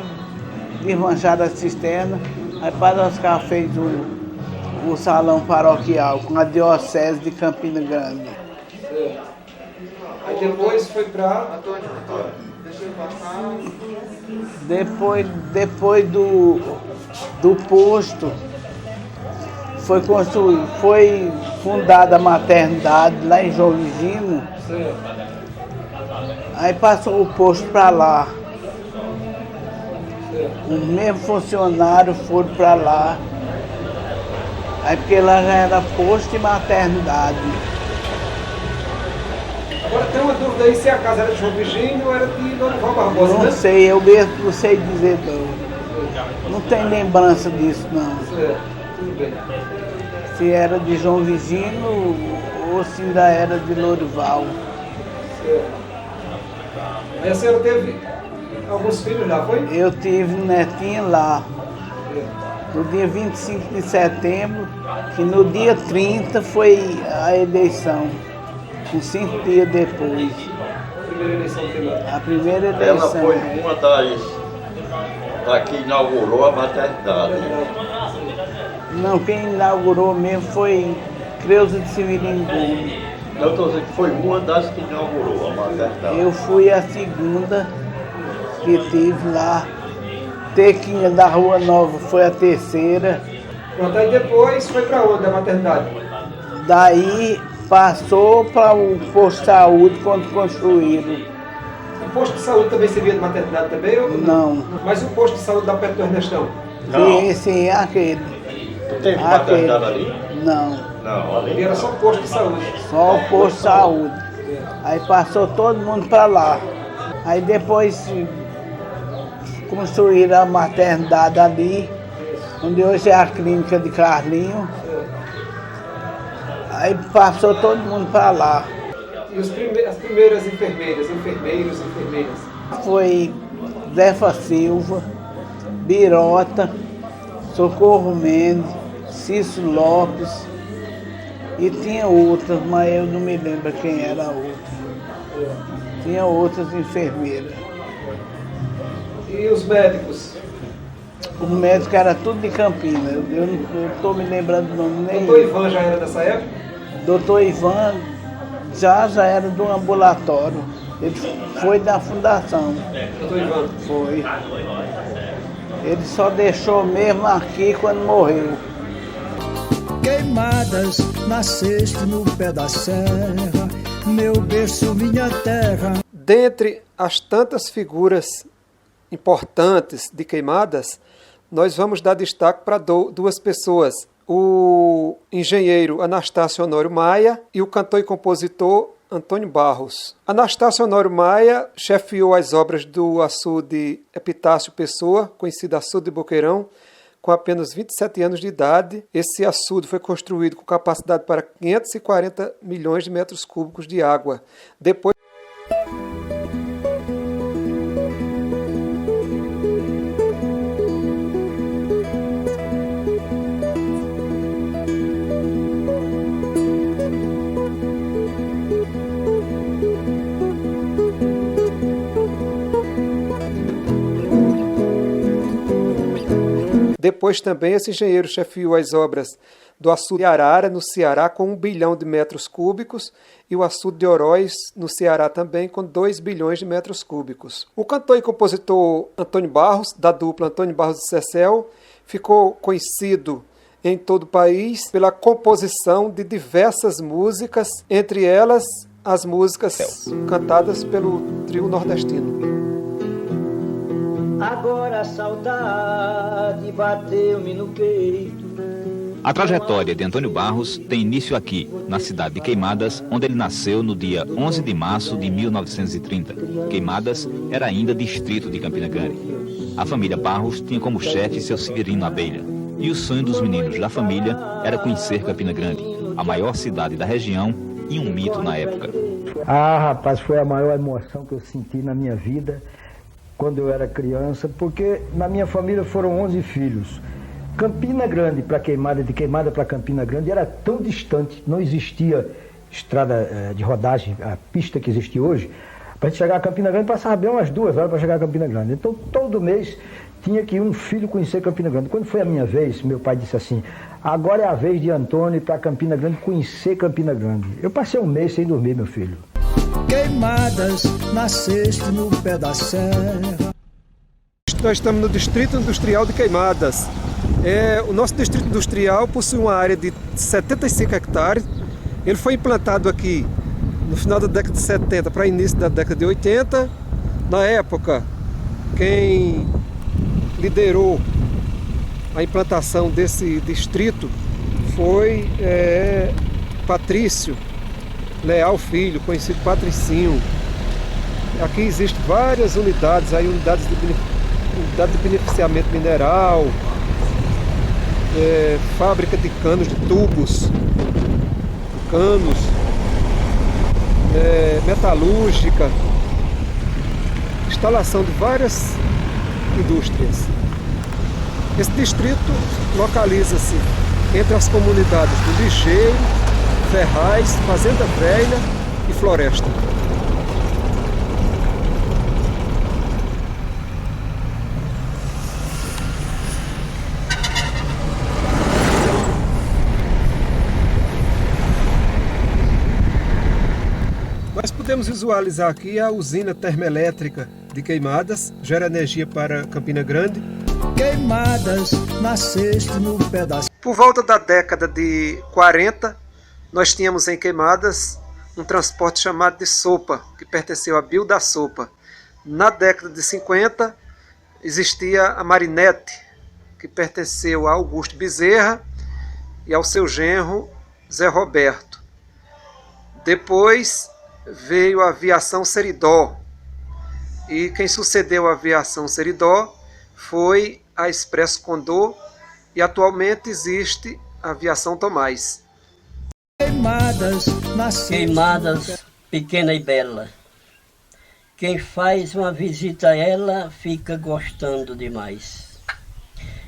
[SPEAKER 10] desmancharam a cisterna, aí Padre Oscar fez o salão paroquial com a Diocese de Campina Grande.
[SPEAKER 2] Aí depois foi para...
[SPEAKER 10] Depois do posto, foi fundada a maternidade lá em João Virgínio. Aí passou o posto para lá. Os mesmos funcionários foram para lá. Aí porque lá já era posto e maternidade.
[SPEAKER 2] Agora tem uma dúvida aí se a casa era de João Virgínio ou era de Lourival Barbosa,
[SPEAKER 10] não,
[SPEAKER 2] né?
[SPEAKER 10] Sei, eu mesmo não sei dizer não. Não tem lembrança disso não.
[SPEAKER 2] Tudo bem.
[SPEAKER 10] Se era de João Virgínio ou se ainda era de Lourival.
[SPEAKER 2] Aí a senhora teve alguns filhos lá, foi?
[SPEAKER 10] Eu tive um netinho lá. no dia 25 de setembro, que no dia 30 foi a eleição, com 5 dias depois. A primeira eleição.
[SPEAKER 9] Ela foi uma das que inaugurou a maternidade.
[SPEAKER 10] Não, quem inaugurou mesmo foi Creuza de Severino Gomes.
[SPEAKER 9] Eu estou dizendo que foi uma das que inaugurou a maternidade.
[SPEAKER 10] Eu fui a segunda que tive lá. Tequinha da Rua Nova foi a terceira.
[SPEAKER 2] Pronto, aí depois foi para onde a maternidade?
[SPEAKER 10] Daí passou para o posto de saúde quando construíram.
[SPEAKER 2] O posto de saúde também servia de maternidade também? Ou
[SPEAKER 10] não?
[SPEAKER 2] Mas o posto de saúde da perto do Ernestão?
[SPEAKER 10] Sim, sim, aquele.
[SPEAKER 9] Teve maternidade ali?
[SPEAKER 10] Não.
[SPEAKER 9] Não,
[SPEAKER 2] ali era só posto de saúde.
[SPEAKER 10] Só o posto de saúde. Aí passou todo mundo para lá. Aí depois construíram a maternidade ali, onde hoje é a clínica de Carlinho. Aí passou todo mundo para lá.
[SPEAKER 2] E as primeiras enfermeiras?
[SPEAKER 10] Foi Zefa Silva, Birota, Socorro Mendes, Cício Lopes e tinha outras, mas eu não me lembro quem era a outra. Tinha outras enfermeiras.
[SPEAKER 2] E os médicos?
[SPEAKER 10] Os médicos eram tudo de Campinas, eu não estou me lembrando do nome nenhum.
[SPEAKER 2] Doutor Ivan já era dessa época?
[SPEAKER 10] Doutor Ivan já era do ambulatório, ele foi da fundação.
[SPEAKER 2] Doutor Ivan?
[SPEAKER 10] Foi. Ele só deixou mesmo aqui quando morreu.
[SPEAKER 1] Queimadas, nasceste no pé da serra, meu berço, minha terra.
[SPEAKER 3] Dentre as tantas figuras importantes de Queimadas, nós vamos dar destaque para duas pessoas. O engenheiro Anastácio Honório Maia e o cantor e compositor Antônio Barros. Anastácio Honório Maia chefiou as obras do açude Epitácio Pessoa, conhecido açude de Boqueirão, com apenas 27 anos de idade. Esse açude foi construído com capacidade para 540 milhões de metros cúbicos de água. Depois Depois também esse engenheiro chefiou as obras do açude de Arara, no Ceará, com 1 bilhão de metros cúbicos, e o açude de Oroz, no Ceará também, com 2 bilhões de metros cúbicos. O cantor e compositor Antônio Barros, da dupla Antônio Barros e Cecel, ficou conhecido em todo o país pela composição de diversas músicas, entre elas as músicas cantadas pelo trio nordestino.
[SPEAKER 15] Agora a saudade bateu-me no peito.
[SPEAKER 11] A trajetória de Antônio Barros tem início aqui, na cidade de Queimadas, onde ele nasceu no dia 11 de março de 1930. Queimadas era ainda distrito de Campina Grande. A família Barros tinha como chefe seu Severino Abelha. E o sonho dos meninos da família era conhecer Campina Grande, a maior cidade da região e um mito na época.
[SPEAKER 1] Ah, rapaz, foi a maior emoção que eu senti na minha vida quando eu era criança, porque na minha família foram 11 filhos. Campina Grande para Queimada, de Queimada para Campina Grande era tão distante, não existia estrada de rodagem, a pista que existe hoje. Para a gente chegar a Campina Grande passava bem umas 2 horas para chegar a Campina Grande. Então todo mês tinha que ir um filho conhecer Campina Grande. Quando foi a minha vez, meu pai disse assim: agora é a vez de Antônio ir para Campina Grande conhecer Campina Grande. Eu passei um mês sem dormir, meu filho.
[SPEAKER 12] Queimadas, nasceste no pé da serra.
[SPEAKER 3] Nós estamos no Distrito Industrial de Queimadas. O nosso Distrito Industrial possui uma área de 75 hectares. Ele foi implantado aqui no final da década de 70 para início da década de 80. Na época, quem liderou a implantação desse distrito foi Patrício Leal Filho, conhecido Patricinho. Aqui existem várias unidades, unidade de beneficiamento mineral, fábrica de canos, de tubos, canos, metalúrgica, instalação de várias indústrias. Esse distrito localiza-se entre as comunidades do Ligeiro, Ferraz, Fazenda Velha e Floresta. Nós podemos visualizar aqui a usina termoelétrica de Queimadas, gera energia para Campina Grande.
[SPEAKER 12] Queimadas, nasceste no pedaço.
[SPEAKER 3] Por volta da década de 40, nós tínhamos em Queimadas um transporte chamado de Sopa, que pertenceu a Bio da Sopa. Na década de 50, existia a Marinette, que pertenceu a Augusto Bezerra e ao seu genro Zé Roberto. Depois veio a Aviação Seridó, e quem sucedeu a Aviação Seridó foi a Expresso Condor, e atualmente existe a Aviação Tomás.
[SPEAKER 15] Queimadas, pequena e bela. Quem faz uma visita a ela fica gostando demais.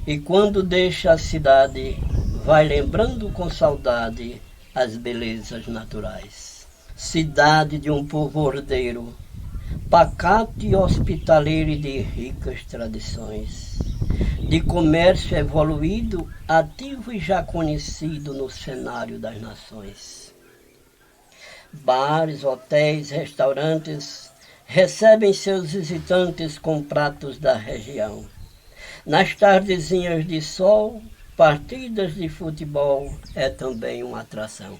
[SPEAKER 15] E quando deixa a cidade, vai lembrando com saudade as belezas naturais. Cidade de um povo ordeiro, pacato e hospitaleiro e de ricas tradições, de comércio evoluído, ativo e já conhecido no cenário das nações. Bares, hotéis, restaurantes recebem seus visitantes com pratos da região. Nas tardezinhas de sol, partidas de futebol é também uma atração.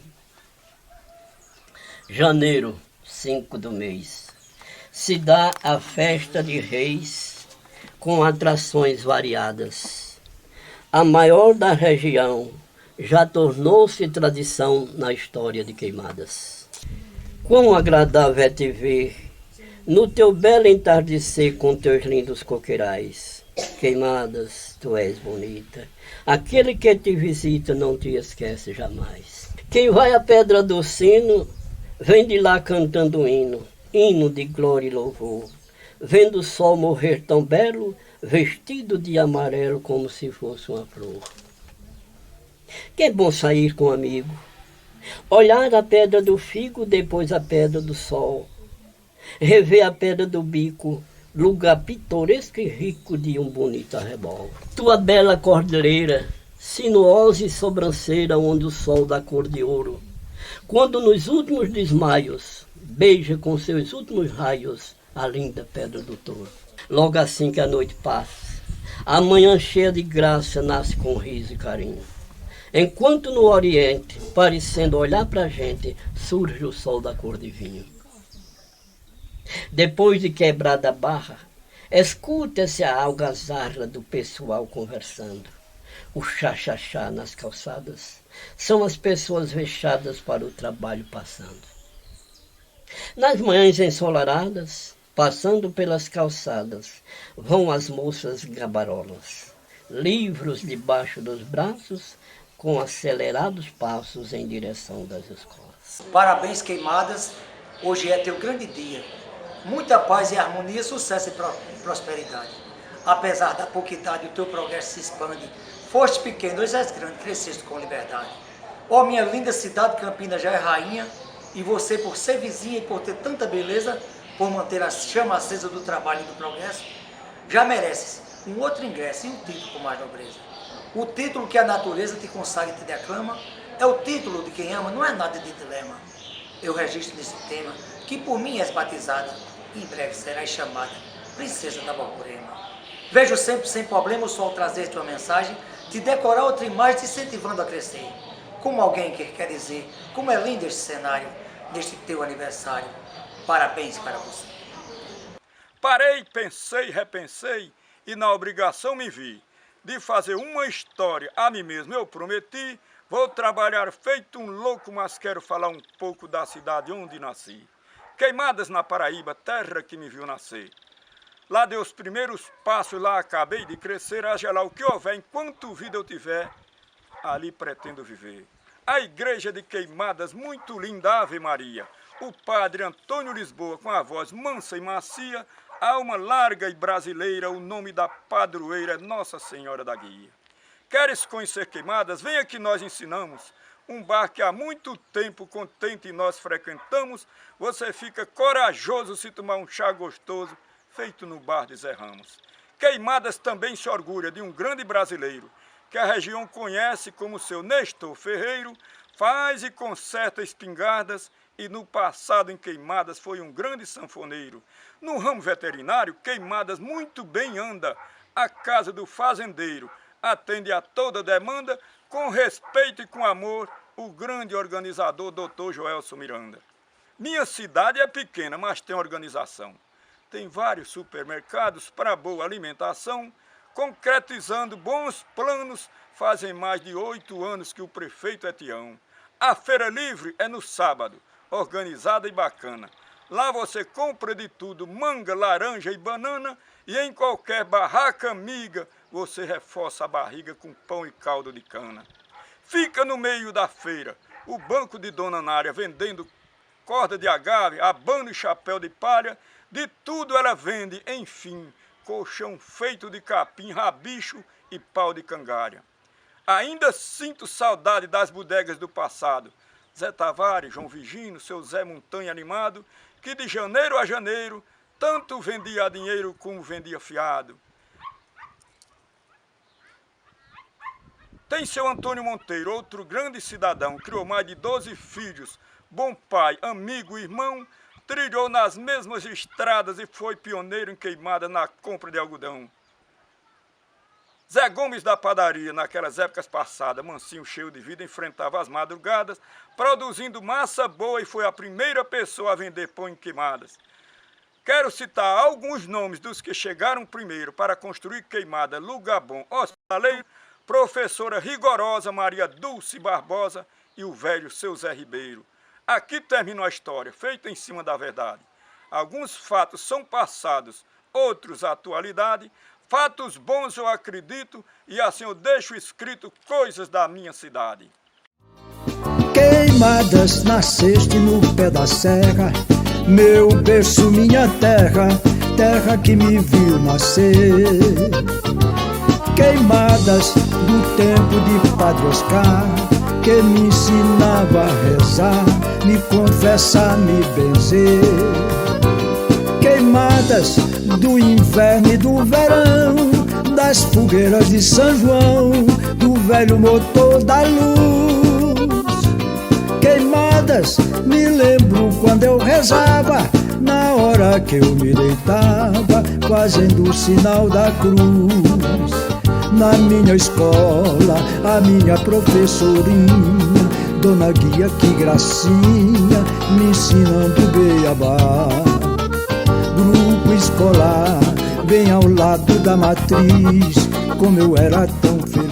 [SPEAKER 15] Janeiro, 5 do mês, se dá a festa de Reis com atrações variadas. A maior da região já tornou-se tradição na história de Queimadas. Quão agradável é te ver no teu belo entardecer com teus lindos coqueirais. Queimadas, tu és bonita, aquele que te visita não te esquece jamais. Quem vai à Pedra do Sino vem de lá cantando hino de glória e louvor, vendo o sol morrer tão belo, vestido de amarelo como se fosse uma flor. Que é bom sair com um amigo, olhar a Pedra do Figo, depois a Pedra do Sol, rever a Pedra do Bico, lugar pitoresco e rico de um bonito arrebol. Tua bela cordeleira, sinuosa e sobranceira, onde o sol dá cor de ouro, quando nos últimos desmaios beija com seus últimos raios a linda Pedra do Touro. Logo assim que a noite passa, a manhã cheia de graça nasce com riso e carinho. Enquanto no Oriente, parecendo olhar pra gente, surge o sol da cor de vinho. Depois de quebrada a barra, escuta-se a algazarra do pessoal conversando. O chá-chá-chá nas calçadas são as pessoas vexadas para o trabalho passando. Nas manhãs ensolaradas, passando pelas calçadas, vão as moças gabarolas, livros debaixo dos braços, com acelerados passos em direção das escolas.
[SPEAKER 6] Parabéns, Queimadas, hoje é teu grande dia. Muita paz e harmonia, sucesso e prosperidade. Apesar da pouca idade, o teu progresso se expande. Foste pequeno, hoje és grande, cresceste com liberdade. Ó, minha linda cidade, Campina já é rainha, e você, por ser vizinha e por ter tanta beleza, por manter a chama acesa do trabalho e do progresso, já mereces um outro ingresso e um título com mais nobreza. O título que a natureza te consagra e te declama é o título de quem ama, não é nada de dilema. Eu registro nesse tema que por mim és batizada, e em breve serás chamada Princesa da Borborema. Vejo sempre sem problema o sol trazer-te uma mensagem, te decorar outra imagem, te incentivando a crescer. Como alguém que quer dizer, como é lindo este cenário, neste teu aniversário. Parabéns para você.
[SPEAKER 14] Parei, pensei, repensei, e na obrigação me vi de fazer uma história a mim mesmo. Eu prometi, vou trabalhar feito um louco, mas quero falar um pouco da cidade onde nasci. Queimadas na Paraíba, terra que me viu nascer. Lá dei os primeiros passos, lá acabei de crescer, haja lá o que houver, enquanto vida eu tiver, ali pretendo viver. A igreja de Queimadas, muito linda, Ave Maria. O padre Antônio Lisboa, com a voz mansa e macia, alma larga e brasileira, o nome da padroeira é Nossa Senhora da Guia. Queres conhecer Queimadas? Venha que nós ensinamos. Um bar que há muito tempo contente nós frequentamos, você fica corajoso se tomar um chá gostoso, feito no bar de Zé Ramos. Queimadas também se orgulha de um grande brasileiro, que a região conhece como seu Nestor Ferreiro, faz e conserta espingardas, e no passado em Queimadas foi um grande sanfoneiro. No ramo veterinário, Queimadas muito bem anda, a casa do fazendeiro atende a toda demanda, com respeito e com amor, o grande organizador Dr. Joelson Miranda. Minha cidade é pequena, mas tem organização. Tem vários supermercados para boa alimentação, concretizando bons planos, fazem mais de 8 anos que o prefeito é Tião. A feira livre é no sábado, organizada e bacana. Lá você compra de tudo, manga, laranja e banana, e em qualquer barraca amiga, você reforça a barriga com pão e caldo de cana. Fica no meio da feira, o banco de Dona Nária vendendo corda de agave, abano e chapéu de palha, de tudo ela vende, enfim, colchão feito de capim, rabicho e pau de cangalha. Ainda sinto saudade das bodegas do passado, Zé Tavares, João Vigino, seu Zé Montanha animado, que de janeiro a janeiro, tanto vendia dinheiro como vendia fiado. Tem seu Antônio Monteiro, outro grande cidadão, criou mais de 12 filhos, bom pai, amigo, irmão, trilhou nas mesmas estradas e foi pioneiro em Queimadas na compra de algodão. Zé Gomes da padaria, naquelas épocas passadas, mansinho, cheio de vida, enfrentava as madrugadas, produzindo massa boa e foi a primeira pessoa a vender pão em Queimadas. Quero citar alguns nomes dos que chegaram primeiro para construir Queimadas: Lugar Bom, Hospitaleiro, Professora Rigorosa Maria Dulce Barbosa e o velho seu Zé Ribeiro. Aqui terminou a história, feita em cima da verdade. Alguns fatos são passados, outros atualidade, fatos bons eu acredito, e assim eu deixo escrito coisas da minha cidade.
[SPEAKER 1] Queimadas, nasceste no pé da serra, meu berço, minha terra, terra que me viu nascer. Queimadas do tempo de Padre Oscar, que me ensinava a rezar, me confessar, me benzer. Queimadas do inverno e do verão, das fogueiras de São João, do velho motor da luz. Queimadas, me lembro quando eu rezava, na hora que eu me deitava, fazendo o sinal da cruz. Na minha escola, a minha professorinha, Dona Guia, que gracinha, me ensinando beabá. Grupo escolar, bem ao lado da matriz, como eu era tão feliz.